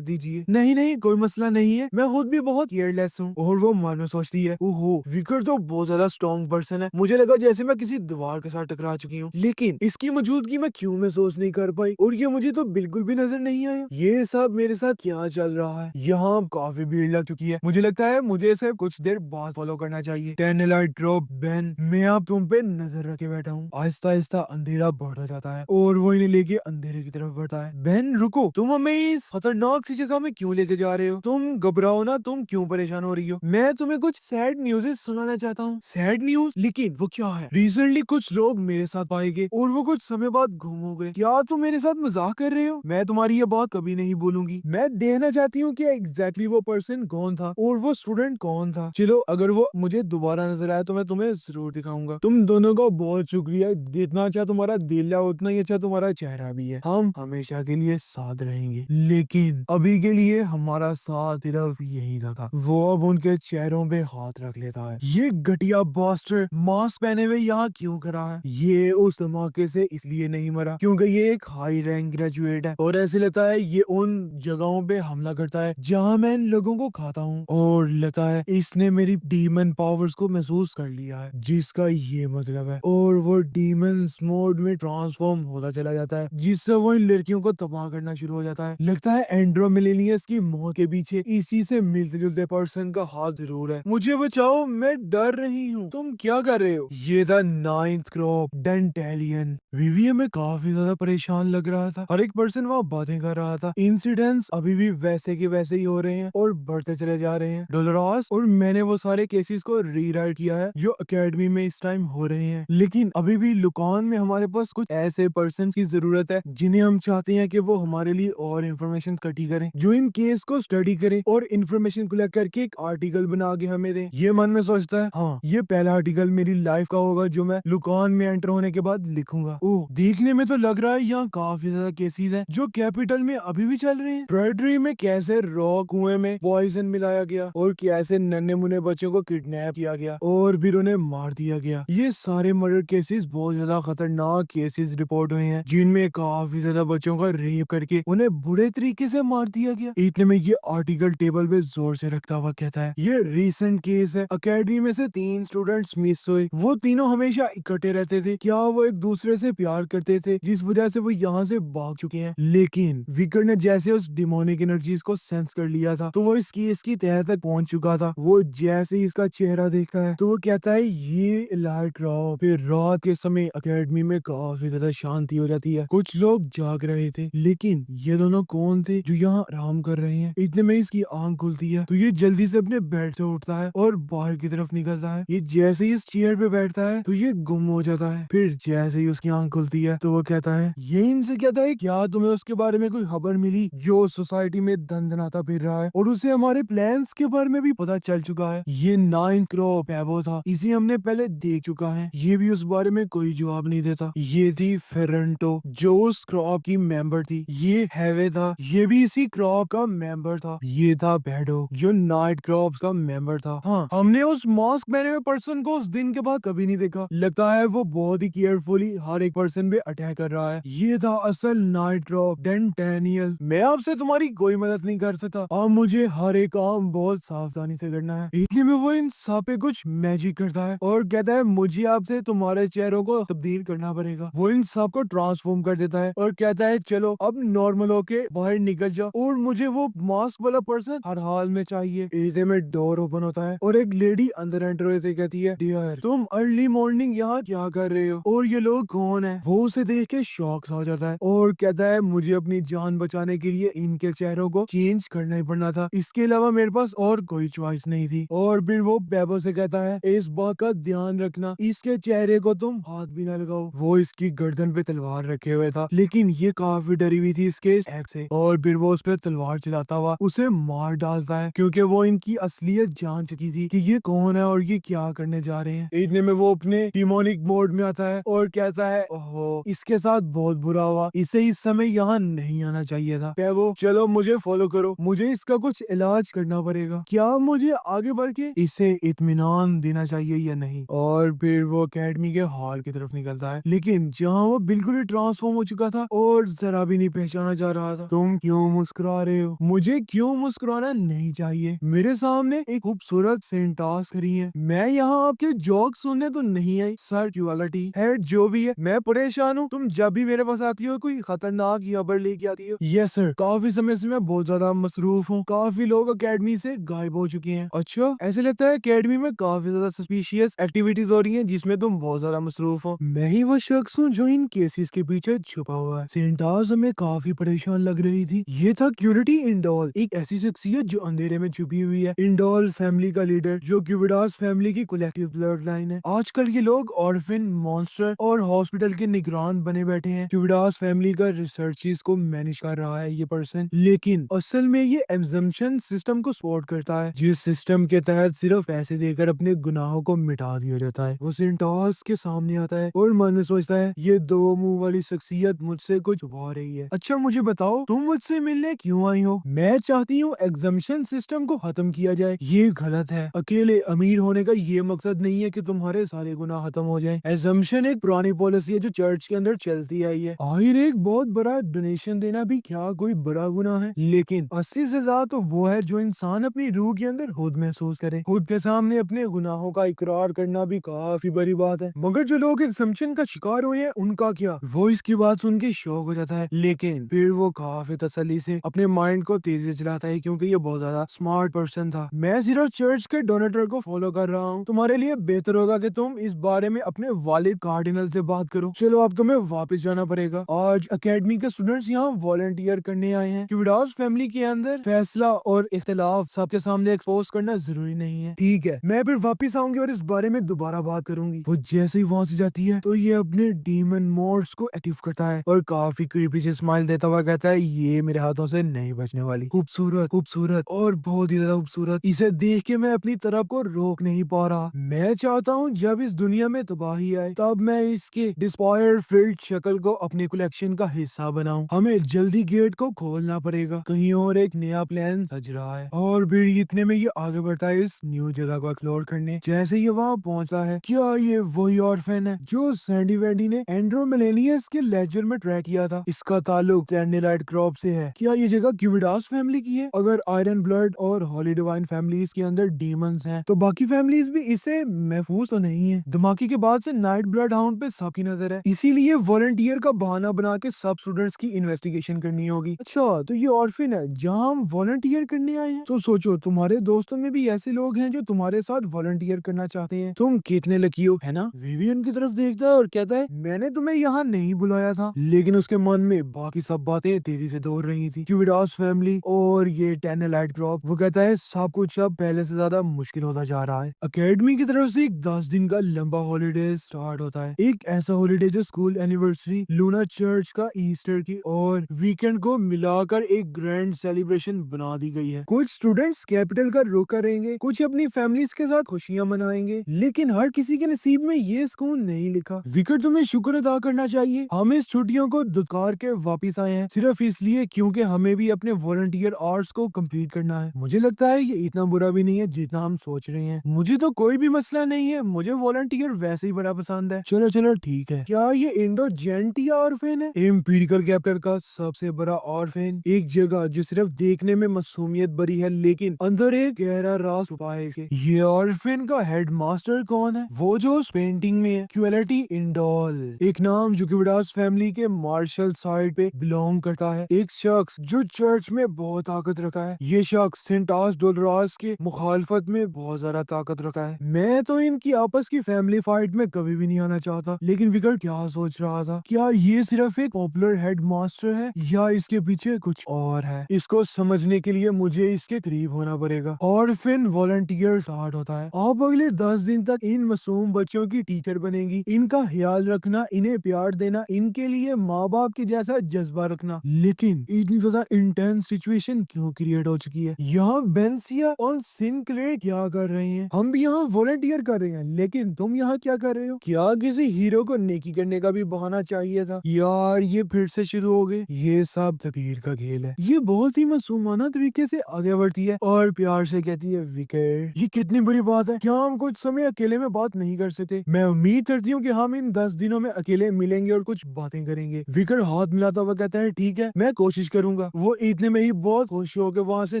[SPEAKER 1] दीजिए। नहीं नहीं कोई मसला नहीं है, मैं खुद भी बहुत केयरलेस हूँ। और वो मन में सोचती है ओहो विकर तो बहुत ज्यादा स्ट्रॉन्ग पर्सन है, मुझे लगा जैसे मैं किसी दीवार के साथ टकरा चुकी हूँ, लेकिन इसकी मौजूदगी में क्यों महसूस नहीं कर पाई और ये मुझे तो बिल्कुल भी नजर नहीं आया। ये सब मेरे साथ क्या चल रहा है? यहाँ काफी भीड़ लग चुकी है, मुझे लगता है मुझे इसे कुछ देर बाद फॉलो करना चाहिए। 10 अलर्ट ड्रॉप बेन, मैं अब तुम पे नजर रखे बैठा हूँ। आहिस्ता आहिस्ता अंधेरा बढ़ता जाता है और वो इन्हें लेके अंधेरे की तरफ बढ़ता है। बेन रुको, तुम हमें इस खतरनाक सी जगह में क्यों लेके जा रहे हो? तुम घबराओ ना, तुम क्यों परेशान हो रही हो? मैं तुम्हें कुछ सैड न्यूज़ सुनाना चाहता हूँ। Sad news? लेकिन वो क्या है? रिसेंटली कुछ लोग मेरे साथ पाए गए और वो कुछ समय बाद गुम हो गए। क्या तुम मेरे साथ मजाक कर रहे हो? मैं तुम्हारी ये बात कभी नहीं बोलूंगी। मैं देखना चाहती हूँ कि एग्जैक्टली वो पर्सन कौन था और वो स्टूडेंट कौन था। चलो अगर वो मुझे दोबारा नजर आया तो मैं तुम्हें जरूर दिखाऊंगा। तुम दोनों को बहुत शुक्रिया, जितना अच्छा तुम्हारा दिल है उतना ही अच्छा तुम्हारा चेहरा भी है। हम हमेशा के लिए साथ रहेंगे, लेकिन अभी के लिए हमारा साथ सिर्फ यही रखा। वो अब उनके चेहरों पे हाथ रख लेता है। ये घटिया बास्टर मास्क पहने हुए यहाँ क्यों खड़ा है? ये उस धमाके से इसलिए नहीं मरा क्योंकि ये एक हाई रैंक ग्रेजुएट है और ऐसे लगता है ये उन जगहों पे हमला करता है जहाँ मैं इन लोगों को खाता हूँ, और लगता है इसने मेरी डीमन पावर्स को महसूस कर लिया है, जिसका ये मतलब है। और वो डीमंस मोड में ट्रांसफॉर्म होता चला जाता है, जिससे वो इन लड़कियों को तबाह करना शुरू हो जाता है। लगता है एंड्रोमिलेनियस की मौत के पीछे इसी से मिलते जुलते पर्सन का हाथ जरूर है। मुझे बचाओ, मैं डर रही हूँ। तुम क्या कर रहे हो? ये था नाइन्थ क्रॉप डेंटेलियन। विवियम में काफी ज्यादा परेशान लग रहा था, हर एक पर्सन वहाँ बातें कर रहा था। इंसिडेंट्स अभी भी वैसे के वैसे ही हो रहे हैं और बढ़ते चले जा रहे हैं। डोलोरस और मैंने वो सारे केसेस को रीराइट किया है जो एकेडमी में इस टाइम हो रहे हैं, लेकिन अभी भी लुकान में हमारे पास कुछ ऐसे पर्सन की जरूरत है जिन्हें हम चाहते हैं कि वो हमारे लिए और इन्फॉर्मेशन इकट्ठी करें, जो इन केस को स्टडी करे और इन्फॉर्मेशन कलेक्ट करके एक आर्टिकल बना के हमें दे। ये मन में सोचता है हाँ ये पहला आर्टिकल मेरी लाइफ का होगा जो मैं लुकान में एंटर होने के बाद लिखूंगा। ओह देखने में तो लग रहा है यहाँ काफी ज्यादा केसेस हैं जो कैपिटल में अभी भी चल रहे हैं। ट्रेडरी में कैसे रॉ कुएं में पॉइजन मिलाया गया और कैसे नन्हे मुन्ने बच्चों को किडनैप किया गया और फिर उन्हें मार दिया गया। ये सारे मर्डर केसेस बहुत ज्यादा खतरनाक केसेस रिपोर्ट हुए हैं जिनमें काफी ज्यादा बच्चों का रेप करके उन्हें बुरे तरीके से मार दिया गया। इतने में ये आर्टिकल टेबल पे जोर से रखता हुआ कहता है ये रीसेंट केस है, अकेडमी में से 3 स्टूडेंट्स मिस हुए। वो तीनों हमेशा इकट्ठे रहते थे, क्या वो एक दूसरे से प्यार करते थे जिस वजह से वो यहाँ से भाग चुके हैं। लेकिन विकर ने जैसे उस डिमोनिक एनर्जीज को सेंस कर लिया था तो वो इस केस की तह तक पहुंच चुका था। वो जैसे ही इसका चेहरा देखता है तो वो कहता है ये इलाइट रॉ। फिर रात के समय अकेडमी में काफी ज्यादा शांति हो जाती है, कुछ लोग जाग रहे थे, लेकिन ये दोनों कौन थे जो यहाँ आराम कर रहे हैं? इतने में इसकी आंख खुलती है तो ये जल्दी से अपने बेड से उठता है और बाहर की तरफ निकलता है। ये जैसे ही इस चेयर पे बैठता है तो ये गुम हो जाता है। फिर जैसे ही उसकी आंख खुलती है तो वो कहता है ये इनसे कहता है क्या तुम्हें उसके बारे में कोई खबर मिली जो सोसाइटी में दंदनाता फिर रहा है और उसे हमारे प्लान्स के बारे में भी पता चल चुका है? ये 9 क्रॉप है वो था, इसे हमने पहले देख चुका है। ये भी उस बारे में कोई जवाब नहीं देता। ये थी फेरेंटो जो उस क्रॉप की मेंबर थी। ये हैवे था, ये भी इसी क्रॉप का मेंबर था। ये था बेडो जो नाइट क्रॉप्स का मेंबर था। हाँ हमने उस मास्क पहने हुए पर्सन को उस दिन के बाद कभी नहीं देखा, लगता है वो बहुत ही केयरफुली हर एक पर्सन पे अटैक कर रहा है। ये था असल नाइट क्रॉप डेंटेनियल। मैं आपसे तुम्हारी कोई मदद नहीं कर सकता, अब मुझे हर एक काम बहुत सावधानी से करना है। इतने में वो इन सब पे कुछ मैजिक करता है और कहता है मुझे आपसे तुम्हारे चेहरों को तब्दील करना पड़ेगा। वो इन सब को ट्रांसफॉर्म कर देता है और कहता है चलो अब नॉर्मल होके बाहर निकल जाओ और मुझे वो मास्क वाला पर्सन हर हाल में चाहिए। इतने में डोर ओपन होता है और एक लेडी अंदर एंटर होते कहती है डियर तुम अर्ली मॉर्निंग यहाँ क्या कर रहे हो और ये लोग कौन है? वो उसे देख के शॉक हो जाता है और कहता है मुझे अपनी जान बचाने के लिए इनके चेहरों को चेंज करना ही पड़ना था, इसके अलावा मेरे पास और कोई चॉइस नहीं थी। और फिर वो बेबो से कहता है इस बात का ध्यान रखना इसके चेहरे को तुम हाथ भी ना लगाओ। वो इसकी गर्दन पे तलवार रखे हुए था लेकिन ये काफी डरी हुई थी इसके एक्ट से, और फिर वो उस पर तलवार चलाता हुआ उसे मार डालता है क्योंकि वो इनकी असलियत जान चुकी थी कि ये कौन है और ये क्या करने जा रहे हैं। इतने में वो अपने डिमोनिक मोड में आता है और कहता है ओहो इसके साथ बहुत बुरा हुआ, इसे इस समय यहाँ नहीं आना चाहिए था। पेवो चलो मुझे फॉलो करो, मुझे इसका कुछ इलाज करना पड़ेगा। क्या मुझे आगे बढ़ के इसे इत्मीनान देना चाहिए या नहीं? और फिर वो एकेडमी के हॉल की तरफ निकलता है, लेकिन जहाँ जहाँ वो बिल्कुल ही ट्रांसफॉर्म हो चुका था और जरा भी नहीं पहचाना जा रहा था। तुम क्यों मुस्कुरा रहे हो? मुझे क्यों मुस्कुराना नहीं चाहिए। मेरे सामने एक खूबसूरत सेंटास खड़ी है। मैं यहाँ आपके जोक सुनने तो नहीं आई। सर ड्यूअलिटी है जो भी है, मैं परेशान हूँ। तुम जब भी मेरे पास आती हो कोई खतरनाक खबर लेके आती हो। यस सर, काफी समय से मैं बहुत ज्यादा मसरूफ हूँ। काफी लोग अकेडमी से गायब हो चुके हैं। अच्छा, ऐसे लगता है अकेडमी में काफी ज्यादा सस्पिशियस एक्टिविटीज हो रही हैं जिसमें तुम बहुत ज्यादा मसरूफ हो। मैं ही वो शख्स हूँ जो इन केसेस के पीछे छुपा हुआ है। सेंटास हमें काफी परेशान लग रही थी। ये था क्यूरिटी इंडोल, एक ऐसी शख्सियत जो अंधेरे में छुपी हुई है। इंडोल फैमिली का लीडर जो क्यूबिडास फैमिली की कलेक्टिव ब्लड लाइन है। आजकल ये लोग ऑर्फिन, मॉन्स्टर और हॉस्पिटल के निगरान बने बैठे हैं। क्यूबिडास फैमिली का रिसर्चेस को मैनेज कर रहा है ये पर्सन, लेकिन असल में ये एग्जम्पशन सिस्टम को सपोर्ट करता है, जिस सिस्टम के तहत सिर्फ पैसे देकर अपने गुनाहों को मिटा दिया जाता है। वो सेंटास के सामने आता है और मन में सोचता है ये दो मुंह वाली शख्सियत मुझसे कुछ छुपा रही है। अच्छा मुझे बताओ, तुम मुझसे मिलने क्यों आई हो? मैं चाहती हूँ एग्जम्पशन सिस्टम को खत्म किया जाए। ये गलत है। अकेले अमीर होने का ये मकसद नहीं है कि तुम्हारे सारे गुनाह खत्म हो जाएं। एग्जम्पशन एक पुरानी पॉलिसी है जो चर्च के अंदर चलती आई है। आखिर एक बहुत बड़ा डोनेशन देना भी क्या कोई बड़ा गुनाह है? लेकिन असली सजा तो वो है जो इंसान अपनी रूह के अंदर खुद महसूस करे। खुद के सामने अपने गुनाहों का इकरार करना भी काफी बड़ी बात है। मगर जो लोग एग्जम्पशन का शिकार हुए हैं उनका क्या? वो इसकी बात सुन के शौक हो जाता है, लेकिन फिर वो काफी तसल्ली से अपने माइंड को तेजी से चलाता है क्योंकि ये बहुत ज्यादा स्मार्ट पर्सन था। मैं सिर्फ चर्च के डोनेटर को फॉलो कर रहा हूँ। तुम्हारे लिए बेहतर होगा कि तुम इस बारे में अपने वालिद कार्डिनल से बात करो। चलो अब तुम्हें वापस जाना पड़ेगा। आज एकेडमी के स्टूडेंट्स यहाँ वॉलंटियर करने आए हैं। क्यूबिडास फैमिली के अंदर फैसला और इख्तिलाफ सबके सामने एक्सपोज करना जरूरी नहीं है। ठीक है, मैं फिर वापस आऊंगी और इस बारे में दोबारा बात करूंगी। वो जैसे ही वहां से जाती है तो ये अपने डीमन मोड्स को एक्टिव करता है और काफी क्रीपी से स्माइल देता हुआ कहता है ये मेरे हाथों से नहीं बचने वाली। खूबसूरत, खूबसूरत और बहुत ही ज्यादा खूबसूरत। इसे देख के मैं अपनी तरफ को रोक नहीं पा रहा। मैं चाहता हूँ जब इस दुनिया में तबाही आए तब मैं इसके डिस्पायर फील्ड शक्ल को अपने कलेक्शन का हिस्सा बनाऊं। हमें जल्दी गेट को खोलना पड़ेगा, कहीं और एक नया प्लान सज रहा है। और फिर इतने में ये आगे बढ़ता है इस न्यू जगह को एक्सप्लोर करने। जैसे ये वहाँ पहुंचता है, क्या ये वही ऑर्फन है जो सैंडी वैंडी ने एंड्रोमेलेनियस के लेजर में ट्रैक किया था? इसका ताल्लुक टैंडेलाइट क्रॉप से है। क्या ये जगह क्यूबिडास फैमिली की है? अगर आयरन ब्लड और हॉली डिवाइन फैमिलीज के अंदर डीमंस हैं तो बाकी फैमिलीज भी इससे महफूज तो नहीं है। धमाके के बाद से नाइट ब्लड हाउंड पे सबकी नजर है, इसीलिए वॉलंटियर का बहाना बना के सब स्टूडेंट्स की इन्वेस्टिगेशन करनी होगी। अच्छा, तो ये ऑर्फिन है जहाँ हम वॉलंटियर करने आए हैं। तो सोचो तुम्हारे दोस्तों में भी ऐसे लोग हैं जो तुम्हारे साथ वॉलंटियर करना चाहते हैं। तुम कितने लकी हो, है ना? विवियन की तरफ देखता है और कहता है मैंने तुम्हें यहाँ नहीं बुलाया था। लेकिन उसके मन में बाकी सब बातें तेजी से दौड़ रही थी, क्यूबिडास फैमिली और ये टैनेलाइट क्रॉप। वो कहता है सब कुछ अब पहले से ज्यादा मुश्किल होता जा रहा है। अकेडमी की तरफ से एक 10 दिन का लंबा हॉलीडे स्टार्ट होता है। एक ऐसा हॉलीडे जो स्कूल एनिवर्सरी, लूना चर्च का ईस्टर की और वीकेंड को मिलाकर एक ग्रैंड सेलिब्रेशन बना दी गई है। कुछ स्टूडेंट्स कैपिटल का रुख करेंगे, कुछ अपनी फैमिलीज के साथ खुशियां मनाएंगे, लेकिन हर किसी के नसीब में ये सुकून नहीं लिखा। विकेट तुम्हें शुक्र अदा करना चाहिए। हम इस छुट्टियों को दुत्कार के वापिस आए हैं सिर्फ इसलिए क्योंकि हमें भी अपने वॉलंटियर आवर्स को कंप्लीट करना है। मुझे लगता है ये इतना बुरा भी नहीं है जितना हम सोच रहे हैं। मुझे तो कोई भी मसला नहीं है, मुझे वॉलंटियर वैसे ही बड़ा पसंद है। चलो चलो ठीक है। क्या ये इंडो जेंटिया ऑर्फेन है? इम्पीरिकल कैपिटल का सबसे बड़ा ऑर्फेन, एक जगह जो सिर्फ देखने में मासूमियत भरी है लेकिन अंदर एक गहरा राज छुपा है इसके। ये ऑर्फेन का हेड मास्टर कौन है? वो जो उस पेंटिंग में है, क्वालिटी इंडोल, एक नाम जो क्यूबिडास फैमिली के मार्शल साइड पे बिलोंग करता है। एक शख्स जो चर्च में बहुत ताकत रखा है। ये शख्स सेंटास डोलरास के मुखालफत में बहुत ज्यादा ताकत रखा है। मैं तो इनकी आपस की फैमिली फाइट में कभी भी नहीं आना चाहता, लेकिन विकेट क्या सोच रहा था, क्या ये सिर्फ एक पॉपुलर हेड मास्टर है या इसके पीछे कुछ और है? इसको समझने के लिए मुझे इसके करीब होना पड़ेगा। और फिर वॉलंटियर स्टार्ट होता है। आप अगले 10 दिन तक इन मासूम बच्चों की टीचर बनेगी, इनका ख्याल रखना, इन्हें प्यार देना, इनके लिए माँ बाप के जैसा जज्बा रखना। लेकिन इतनी ज्यादा इंटेंस सिचुएशन क्यों क्रिएट हो चुकी है? यहाँ बेंसिया और सिनक्लेयर क्या कर रहे हैं? हम भी यहाँ वॉलंटियर कर रहे हैं, लेकिन तुम यहाँ क्या कर रहे हो? क्या किसी हीरो को नेकी करने का भी बहाना चाहिए था? यार ये फिर से शुरू हो गए। ये सब तकदीर का खेल है। ये बहुत ही मासूमाना तरीके से आगे बढ़ती है और प्यार से कहती है विकेट, ये कितनी बड़ी बात है, क्या हम कुछ समय अकेले में बात नहीं कर सकते? मैं उम्मीद करती हूँ कि हम इन 10 दिनों में अकेले मिलेंगे और कुछ बातें करेंगे। विकर हाथ मिलाता हुआ कहता है ठीक है, मैं कोशिश करूंगा। वो इतने में ही बहुत खुश होकर वहां से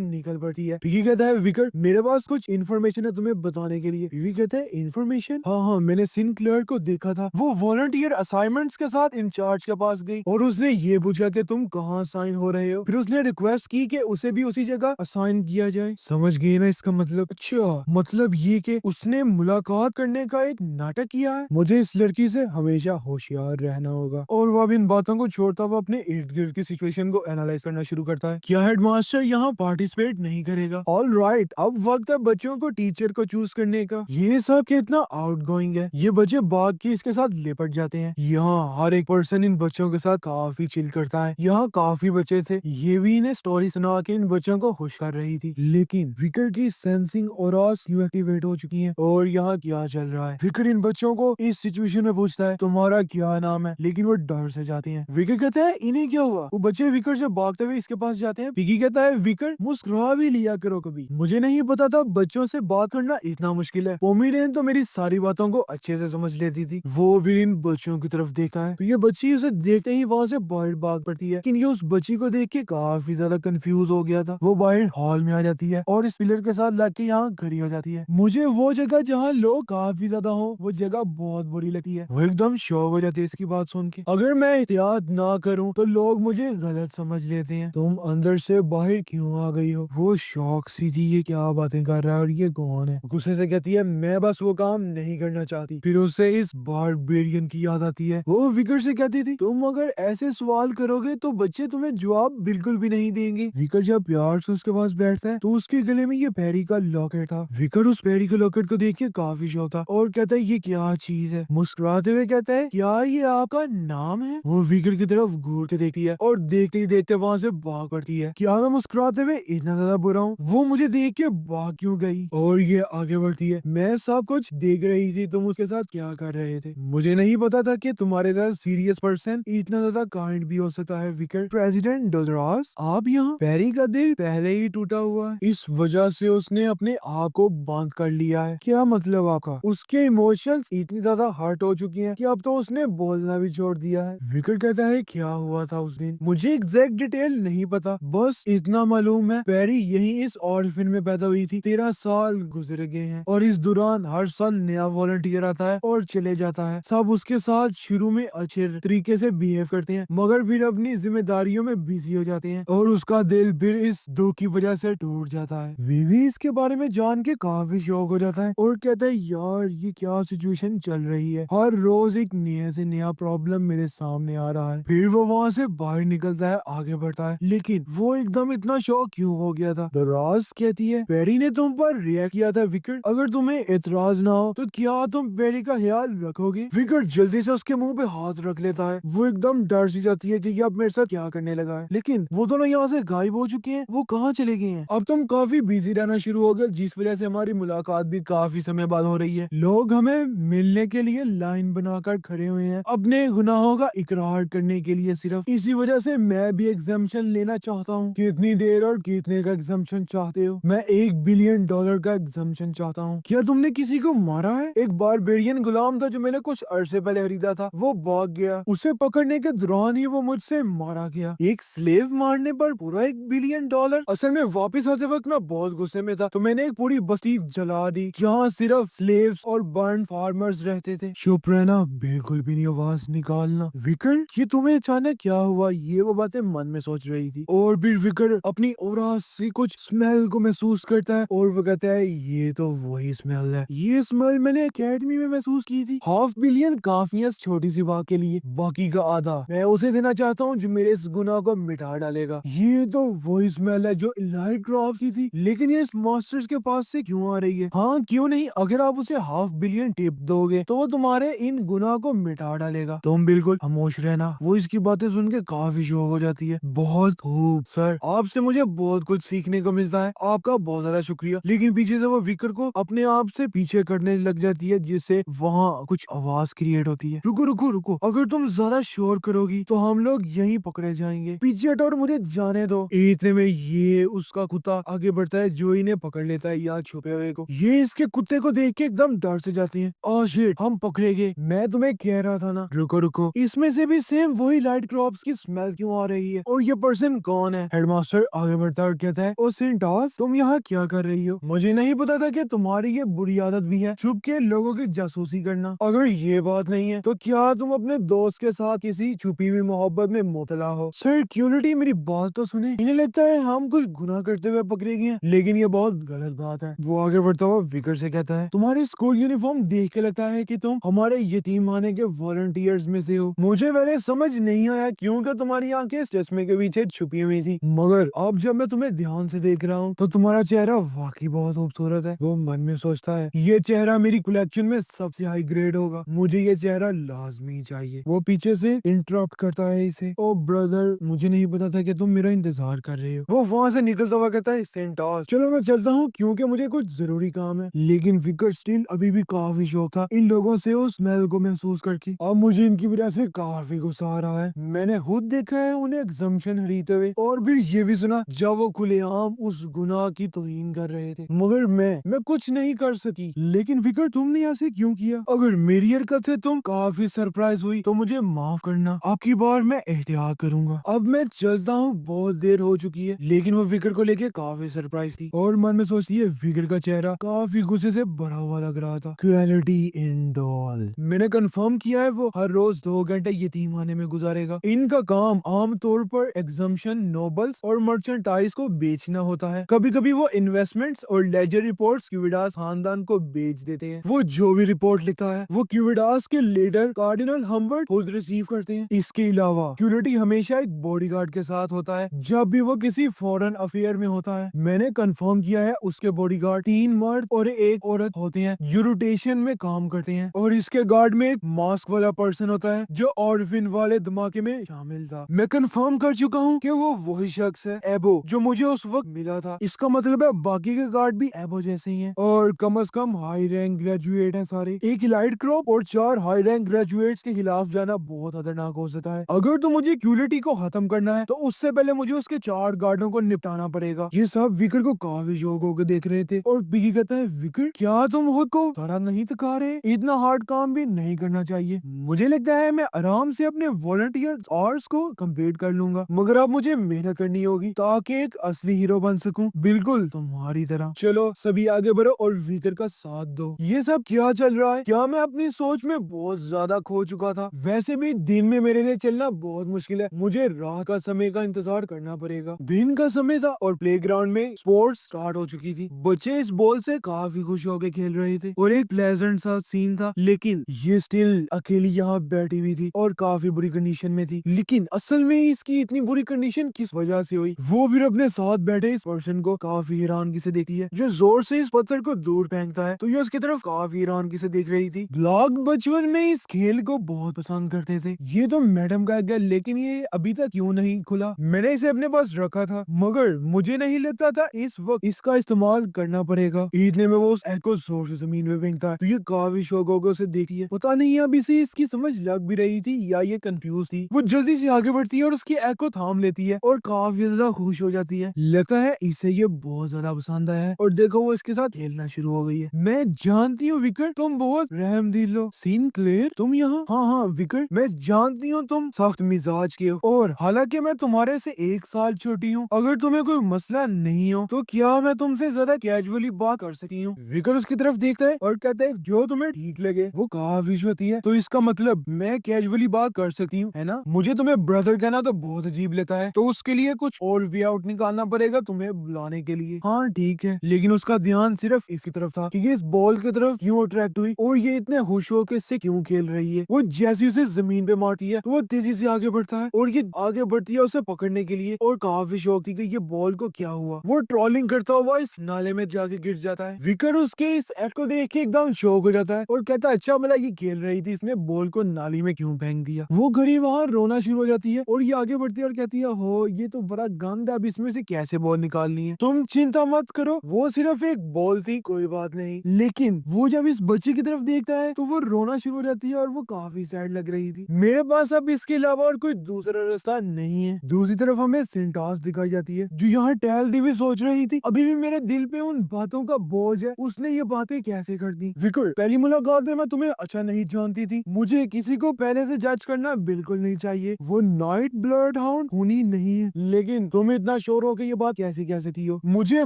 [SPEAKER 1] निकल पड़ती है। पिगी कहता है विकर मेरे पास कुछ इन्फॉर्मेशन है तुम्हें बताने के लिए। पिगी कहता है इन्फॉर्मेशन? हाँ हाँ, मैंने सिनक्लेयर को देखा था, वो वॉलंटियर असाइनमेंट्स के साथ इंचार्ज के पास गई और उसने ये पूछा कि तुम कहाँ साइन हो रहे हो। फिर उसने रिक्वेस्ट की कि उसे भी उसी जगह असाइन किया जाए। समझ गए ना इसका मतलब? अच्छा, मतलब ये कि उसने मुलाकात करने का एक नाटक किया है। मुझे इस लड़की से हमेशा होशियार रहना होगा। और वो अब इन बातों को छोड़ता हुआ अपने इर्द गिर्द की सिचुएशन को एनालाइज करना शुरू करता है। क्या हेडमास्टर यहाँ पार्टिसिपेट नहीं करेगा? ऑल राइट, अब वक्त है बच्चों को टीचर को चूज करने का। ये सब कितना आउटगोइंग है। ये बच्चे बाग की इसके साथ लिपट जाते हैं। यहाँ हर एक पर्सन इन बच्चों के साथ काफी चिल करता है। यहाँ काफी बच्चे थे, ये भी इन्हें स्टोरी सुना के इन बच्चों को खुश कर रही थी। लेकिन विकर की सेंसिंग ऑरास क्यों एक्टिवेट हो चुकी हैं और यहाँ क्या चल रहा है? विकर इन बच्चों को इस सिचुएशन में पूछता है तुम्हारा क्या नाम है, लेकिन वो डर से जाते हैं। विकर कहता है इन्हें क्या हुआ? वो बच्चे विकर से भागते हुए इसके पास जाते हैं। पिगी कहता है विकर मुस्कुरा भी लिया करो कभी, मुझे नहीं पता था बच्चों से बात करना इतना मुश्किल है। पोमीरेन तो मेरी सारी बातों को अच्छे से समझ लेती थी। वो भी इन बच्चों की तरफ देखा है तो ये बच्ची उसे देखते ही वहां से बाहर भाग पड़ती है। लेकिन ये उस बच्ची को देख के काफी ज्यादा कंफ्यूज हो गया था। वो बाहर हॉल में आ जाती है और इस पिलर के साथ लग के यहाँ खड़ी हो जाती है। मुझे वो जगह जहाँ लोग काफी ज्यादा हो वो जगह बहुत बुरी लगती है। वो एकदम शॉक हो जाती है इसकी बात सुन के। अगर मैं एहतियात ना करूँ तो लोग मुझे गलत समझ लेते हैं। तुम अंदर से बाहर क्यों आ गई हो? वो शौक सी थी, ये क्या बातें कर रहा है और ये कौन है? गुस्से से कहती है मैं बस वो काम नहीं करना चाहती। फिर उसे इस बारबेरियन की याद आती है। वो विकर से कहती थी तुम अगर ऐसे सवाल करोगे तो बच्चे तुम्हें जवाब बिल्कुल भी नहीं देंगे। विकर जब प्यार से उसके पास बैठता है तो उसके गले में ये पैरी का लॉकेट था। विकर उस पैरी के लॉकेट को देख के काफी शौक था और कहता है ये क्या चीज है? मुस्कुराते हुए कहता है क्या ये आपका नाम है? वो विकर की तरफ घूर के देखती है और देखते ही देखते वहां से भाग पड़ती है। क्या मैं मुस्कुराते हुए इतना ज्यादा बुरा हूँ? वो मुझे देख के भाग क्यों गई? और ये आगे बढ़ती है मैं सब कुछ देख रही थी, तुम उसके साथ क्या कर रहे थे? मुझे नहीं पता था कि तुम्हारे तरह सीरियस पर्सन इतना ज्यादा काइंड भी हो सकता है। विकर प्रेसिडेंट डोलरास आप यहाँ? पैरी का दिल पहले ही टूटा हुआ है, इस वजह से उसने अपने आप को बंद कर लिया है। क्या मतलब आपका? उसके इमोशंस इतनी ज्यादा हर्ट हो चुकी हैं कि अब तो उसने बोलना भी छोड़ दिया है। विकर कहता है क्या हुआ था उस दिन? मुझे एग्जैक्ट डिटेल नहीं पता, बस इतना मालूम है पैरी यही इस ऑर्फन में पैदा हुई थी। 13 साल गुजर गए हैं और इस दौरान हर साल नया वॉलंटियर आता है और चले जाता है। सब उसके साथ शुरू में अच्छे तरीके से बिहेव करते हैं मगर फिर अपनी जिम्मेदारियों में बिजी हो जाते हैं और उसका दिल फिर इस दुख की वजह से टूट जाता है। विवी इसके बारे में जान के काफी शौक हो जाता है और कहता है यार ये क्या सिचुएशन चल रही है, हर रोज एक नया से नया प्रॉब्लम मेरे सामने आ रहा है। फिर वो वहाँ से बाहर निकलता है, आगे बढ़ता है, लेकिन वो एकदम इतना शौक क्यों हो गया था? डोरास कहती है पेरी ने तुम पर रिएक्ट किया था विकर, अगर तुम्हें एतराज ना हो तो क्या तुम पेरी का ख्याल रखोगे? विकर जल्दी से उसके मुंह पे हाथ रख लेता है। वो एकदम डर सी जाती है कि ये अब मेरे साथ क्या करने लगा है, लेकिन वो दोनों यहाँ से गायब हो चुके हैं। वो कहाँ चले गए हैं? अब तुम काफी बिजी रहना शुरू हो गए जिस वजह से हमारी मुलाकात भी काफी समय बाद हो रही है। लोग हमें मिलने के लिए लाइन बनाकर खड़े हुए हैं अपने गुनाहों का इकरार करने के लिए। सिर्फ इसी वजह से मैं भी एग्जाम्पशन लेना चाहता हूँ। कितनी देर और कितने का एग्जाम्पशन चाहते हो? मैं $1 बिलियन का एग्जाम्पशन चाहता हूँ। क्या तुमने किसी को मारा है? एक बारबेरियन गुलाम था जो मैंने कुछ अरसे पहले खरीदा था, वो भाग गया। उसे पकड़ने के दौरान ही वो मुझसे मारा गया। एक स्लेव मारने पर पूरा $1 बिलियन? असल में वापस आते वक्त मैं बहुत गुस्से में था तो मैंने एक पूरी बस्ती जला दी जहाँ सिर्फ स्लेव्स और बर्न फार्मर्स रहते थे। चुप रहना, बिल्कुल भी नहीं आवाज निकालना। विकर ये तुम्हें अचानक क्या हुआ? ये वो बातें मन में सोच रही थी और फिर विकर अपनी ओरा से कुछ स्मेल को महसूस करता है और वो कहता है ये तो वही स्मेल है, ये स्मेल मैंने एकेडमी में महसूस की थी। $500 काफी है इस छोटी सी बात के लिए, बाकी का आधा मैं उसे देना चाहता हूँ जो मेरे इस गुनाह को मिटा डालेगा। ये तो वही स्मेल है जो इलाइट क्रॉप की थी, लेकिन ये इस मास्टर्स के पास से क्यों आ रही है? हाँ क्यों नहीं, अगर आप उसे $500 टिप दोगे तो वो तुम्हारे इन गुनाह को मिटा डालेगा। तुम बिल्कुल खामोश रहना। वो इसकी बातें सुन के काफी शौक हो जाती है। बहुत खूब सर, आपसे मुझे बहुत कुछ सीखने को मिलता है, आपका बहुत ज्यादा शुक्रिया। लेकिन पीछे से वो विकर को अपने आप से पीछे करने लग जाती है जिससे वहाँ कुछ आवाज क्रिएट होती है। रुको रुको रुको, अगर तुम ज्यादा शोर करोगी तो हम लोग यहीं पकड़े जाएंगे, पीछे हटो और मुझे जाने दो। इतने में ये उसका कुत्ता आगे बढ़ता है जो इन्हें पकड़ लेता है यहाँ छुपे हुए को। ये इसके कुत्ते को देख के एकदम डर से जाती है। ओह शिट, हम पकड़े गए। मैं तुम्हें कह कह रहा था ना, रुको रुको, इसमें से भी सेम वही लाइट क्रॉप्स की स्मेल क्यों आ रही है, और ये पर्सन कौन है? हेडमास्टर आगे बढ़ता है और कहता है, ओ सेंटोस, तुम यहाँ क्या कर रही हो? मुझे नहीं पता था कि तुम्हारी ये बुरी आदत भी है, छुप के लोगों की जासूसी करना। अगर ये बात नहीं है तो क्या तुम अपने दोस्त के साथ किसी छुपी हुई मोहब्बत में मुबतला हो? सर क्यूरिटी, मेरी बात तो सुने। इन्हें लगता है हम कुछ गुनाह करते हुए पकड़े गए हैं, लेकिन ये बहुत गलत बात है। वो आगे बढ़ता हुआ विकर से कहता है, तुम्हारी स्कूल यूनिफॉर्म देख के लगता है कि तुम हमारे यतीम खाने के वॉलंटियर्स में से हो। मुझे पहले समझ नहीं आया क्योंकि तुम्हारी आंखें चश्मे के पीछे छुपी हुई थी, मगर अब जब मैं तुम्हें ध्यान से देख रहा हूँ तो तुम्हारा चेहरा वाकई बहुत खूबसूरत है। वो मन में सोचता है, ये चेहरा मेरी कलेक्शन में सबसे हाई ग्रेड होगा, मुझे ये चेहरा लाजमी चाहिए। वो पीछे से इंटरप्ट करता है इसे, ओ ब्रदर, मुझे नहीं पता था कि तुम मेरा इंतजार कर रहे हो। वो वहां से निकलता हुआ कहता है, सेंटोस, चलो मैं चलता हूँ क्योंकि मुझे कुछ जरूरी काम है। लेकिन विकर स्टिल अभी भी काफी शौक था इन लोगों से उस स्मेल को महसूस करके। अब मुझे इनकी वजह से काफी गुस्सा आ रहा है। मैंने खुद देखा है उन्हें एग्जम्पशन खरीदते हुए, और फिर ये भी सुना जब वो खुलेआम उस गुनाह की तौहीन कर रहे थे, मगर मैं कुछ नहीं कर सकी। लेकिन विकर, तुमने ऐसे क्यों किया? अगर मेरी हरकत से तुम काफी सरप्राइज हुई तो मुझे माफ करना, आपकी बार मैं एहतियात करूंगा। अब मैं चलता हूँ, बहुत देर हो चुकी है। लेकिन वो विकर को लेके काफी सरप्राइज थी और मन में सोचती है, विकर का चेहरा काफी गुस्से से भरा हुआ लग रहा था। क्वालिटी इन डॉल, मैंने कंफर्म किया है वो हर रोज 2 घंटे यतीम खाने में गुजारेगा। इनका काम आमतौर पर एग्जम्पशन, नोबल्स और मर्चेंटाइज को बेचना होता है। कभी कभी वो इन्वेस्टमेंट्स और लेजर रिपोर्ट्स क्यूविडास खानदान को बेच देते हैं। वो जो भी रिपोर्ट लिखता है वो क्यूविडास के लीडर कार्डिनल हम्बर्ट खुद रिसीव करते हैं। इसके अलावा क्यूरिटी हमेशा एक बॉडीगार्ड के साथ होता है जब भी वो किसी फॉरेन अफेयर में होता है। मैंने कंफर्म किया है उसके बॉडीगार्ड 3 मर्द और 1 औरत होते हैं जो रोटेशन में काम करते हैं, और इसके गार्ड में एक मास्क वाला पर्सन होता है जो ऑर्फिन वाले धमाके में शामिल था। मैं कंफर्म कर चुका हूँ कि वो वही शख्स है, एबो, जो मुझे उस वक्त मिला था। इसका मतलब है बाकी के गार्ड भी एबो जैसे ही हैं, और कम से कम हाई रैंक ग्रेजुएट हैं सारे। एक इलाइट क्रॉप और 4 हाई रैंक ग्रेजुएट्स के खिलाफ जाना बहुत खतरनाक हो सकता है। अगर तो मुझे क्यूरिटी को खत्म करना है तो उससे पहले मुझे उसके 4 गार्डों को निपटाना पड़ेगा। ये सब विकर को काफी शौक होकर देख रहे थे, और बिगी कहता है, विकर, क्या तुम खुद को थोड़ा नहीं थका रहे? इतना हार्ड काम भी नहीं करना चाहिए। मुझे लगता है मैं आराम से अपने वॉलंटियर आवर्स को कंप्लीट कर लूंगा, मगर अब मुझे मेहनत करनी होगी ताकि एक असली हीरो बन सकूं, बिल्कुल तुम्हारी तरह। चलो सभी आगे बढ़ो और विकर का साथ दो। ये सब क्या चल रहा है? क्या मैं अपनी सोच में बहुत ज्यादा खो चुका था? वैसे भी दिन में मेरे लिए चलना बहुत मुश्किल है, मुझे रात का समय का इंतजार करना पड़ेगा। दिन का समय था और प्लेग्राउंड में स्पोर्ट्स स्टार्ट हो चुकी थी। बच्चे इस बॉल से काफी खुश होकर खेल रहे थे और एक प्लेजेंट सा सीन था, लेकिन ये स्टिल अकेली यहाँ बैठी हुई थी और काफी बुरी कंडीशन में थी। लेकिन असल में इसकी इतनी बुरी कंडीशन किस वजह से हुई? वो फिर अपने साथ बैठे इस पर्सन को काफी हैरानगी से देखती है जो जोर से इस पत्थर को दूर फेंकता है, तो ये उसकी तरफ काफी हैरानगी से देख रही थी। ब्लॉग बचपन में इस खेल को बहुत पसंद करते थे। ये तो मैडम का गया, लेकिन ये अभी तक क्यों नहीं खुला? मैंने इसे अपने पास रखा था, मगर मुझे नहीं लगता था इस वक्त इसका इस्तेमाल करना पड़ेगा। इतने में वो उस एग को जोर से जमीन में फेंकता है, तो ये काफी शौक होकर उसे देखती है। पता नहीं अब इसे इसकी समझ लग भी रही थी या ये कंफ्यूज थी। वो जल्दी से आगे बढ़ती है और उसकी एग को थाम लेती है और काफी ज्यादा खुश हो जाती है। लगता है इसे ये बहुत ज्यादा पसंद आया है, और देखो वो इसके साथ खेलना शुरू हो गई है। मैं जानती हूँ विकर, तुम बहुत रहमदिल हो। सिनक्लेयर, तुम यहाँ? हाँ हाँ विकर, मैं जानती हूँ तुम सख्त मिजाज के हो, और हालांकि मैं तुम्हारे से 1 साल छोटी हूँ। अगर तुम्हें कोई मसला नहीं हो तो क्या मैं तुमसे ज्यादा कैजुअली बात कर सकती हूँ? विकर उसकी तरफ देखता है और कहता है, जो तुम्हें ठीक लगे। वो काफी होती है, तो इसका मतलब मैं कैजुअली बात कर सकती हूँ, है ना? मुझे तुम्हें ब्रदर कहना तो बहुत अजीब लगता है, तो उसके लिए कुछ और वे आउट निकालना पड़ेगा तुम्हें बुलाने के लिए। हाँ ठीक है, लेकिन उसका ध्यान सिर्फ इसकी तरफ था कि ये इस बॉल की तरफ क्यों अट्रैक्ट हुई और ये इतने खुश होकर इससे क्यों खेल रही है। वो जैसे उसे जमीन पे मारती है तो वो तेजी से आगे बढ़ता है और ये आगे बढ़ती है उसे पकड़ने के लिए, और काफी शौक थी कि ये बॉल को क्या हुआ। वो ट्रॉलिंग करता हुआ इस नाले में जाके गिर जाता है। विकर उसके इस एक्ट को देख के एकदम शौक हो जाता है और कहता है, अच्छा मतलब ये खेल रही थी, इसने बॉल को नाली में क्यों फेंक दिया? वो घड़ी वहां रोना शुरू हो जाती है और ये आगे बढ़ती है और कहती है, हो ये तो बड़ा गंद है, अब इसमें से कैसे बॉल निकालनी है? तुम चिंता मत करो, वो सिर्फ एक बॉल थी, कोई बात नहीं। लेकिन वो जब इस बच्चे की तरफ देखता है तो वो रोना शुरू हो जाती है और वो काफी सैड लग रही थी। मेरे पास अब इसके अलावा और कोई दूसरा रास्ता नहीं है। दूसरी तरफ हमें सेंटास दिखाई जाती है जो यहाँ टहलती हुई सोच रही थी, अभी भी मेरे दिल पे उन बातों का बोझ है, उसने ये बातें कैसे कर दी? विकर, पहली मुलाकात में मैं तुम्हें अच्छा नहीं जानती रही थी। मुझे किसी को पहले से जज करना बिल्कुल नहीं चाहिए, वो नाइट ब्लड हाउंड होनी नहीं है। लेकिन तुम इतना श्योर हो कि ये बात कैसे कह सकती हो? मुझे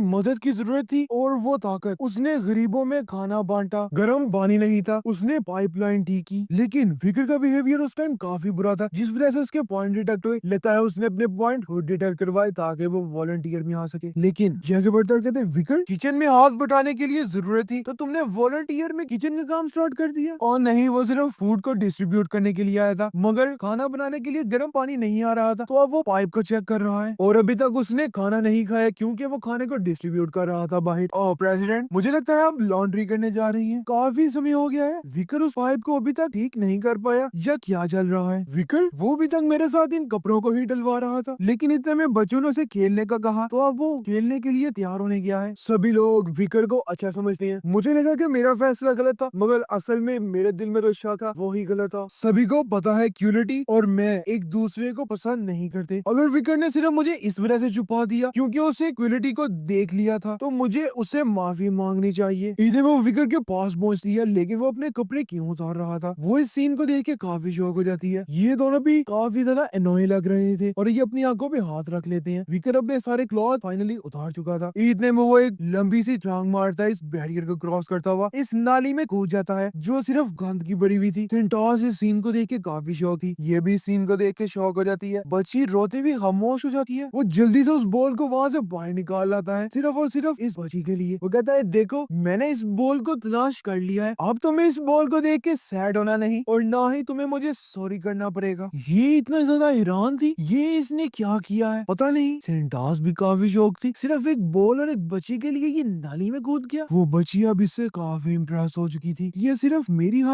[SPEAKER 1] मदद की जरूरत थी और वो ताकत। उसने गरीबों में खाना बांटा, गर्म पानी नहीं था, उसने पाइपलाइन ठीक की। लेकिन विकर का बिहेवियर उस टाइम काफी बुरा था, जिस वजह से उसके पॉइंट डिटेक्ट हुए। लगता है उसने अपने पॉइंट खुद डिटेक्ट करवाए ताकि वो वॉलंटियर में आ सके। लेकिन ये आगे बढ़ते कहते विकर, किचन में हाथ बटाने के लिए जरूरत थी तो तुमने वॉलंटियर में किचन का काम स्टार्ट कर दिया। और नहीं, वो सिर्फ फूड को डिस्ट्रीब्यूट करने के लिए आया था, मगर खाना बनाने के लिए गर्म पानी नहीं आ रहा था। तो अब वो पाइप को चेक कर रहा है और अभी तक उसने खाना नहीं खाया क्योंकि वो खाने को डिस्ट्रीब्यूट कर रहा था बाहर। ओ प्रेसिडेंट, मुझे लगता है आप लॉन्ड्री करने जा रही हैं। काफी समय हो गया है। विकर उस पाइप को अभी तक ठीक नहीं कर पाया, या क्या चल रहा है? विकर, वो अभी तक मेरे साथ इन कपड़ों को ही डलवा रहा था, लेकिन इतने में बच्चों ने उसे खेलने का कहा तो अब वो खेलने के लिए तैयार होने गया है। सभी लोग विकर को अच्छा समझते हैं। मुझे लगा कि मेरा फैसला गलत था, मगर असल में मेरे दिल में तो शक था वो ही गलत था। सभी को पता है क्यूलिटी और मैं एक दूसरे को पसंद नहीं करते। अगर विकर ने सिर्फ मुझे इस वजह से छुपा दिया क्योंकि उसे क्यूलिटी को देख लिया था, तो मुझे उससे माफी मांगनी चाहिए। इधर वो विकर के पास पहुंचती है, लेकिन वो अपने कपड़े क्यों उतार रहा था? वो इस सीन को देख के काफी शौक हो जाती है। ये दोनों भी काफी ज्यादा एनोय लग रहे थे और ये अपनी आंखों पे हाथ रख लेते हैं। विकर अपने सारे क्लॉथ फाइनली उतार चुका था। इतने में वो एक लंबी सी छलांग मारता है, इस बैरियर को क्रॉस करता हुआ इस नाली में कूद जाता है जो सिर्फ गंद की भरी हुई थी। सेंटोस इस सीन को देख के काफी शौक थी, ये भी इस सीन को देख के शौक हो जाती है। बच्ची रोते हुए खामोश हो जाती है। वो जल्दी से उस बॉल को वहां से बाहर निकाल लाता है, सिर्फ और सिर्फ इस बच्ची के लिए। वो कहता है, देखो मैंने इस बॉल को तलाश कर लिया है, अब तुम्हें इस बॉल को देख के सैड होना नहीं और ना ही तुम्हें मुझे सॉरी करना पड़ेगा। ये इतना ज्यादा हैरान थी, ये इसने क्या किया है पता नहीं। सेंटास भी काफी शौक थी, सिर्फ एक बॉल और एक बच्ची के लिए ये नाली में कूद गया। वो बच्ची अब इससे काफी इम्प्रेस हो चुकी थी। ये सिर्फ मेरी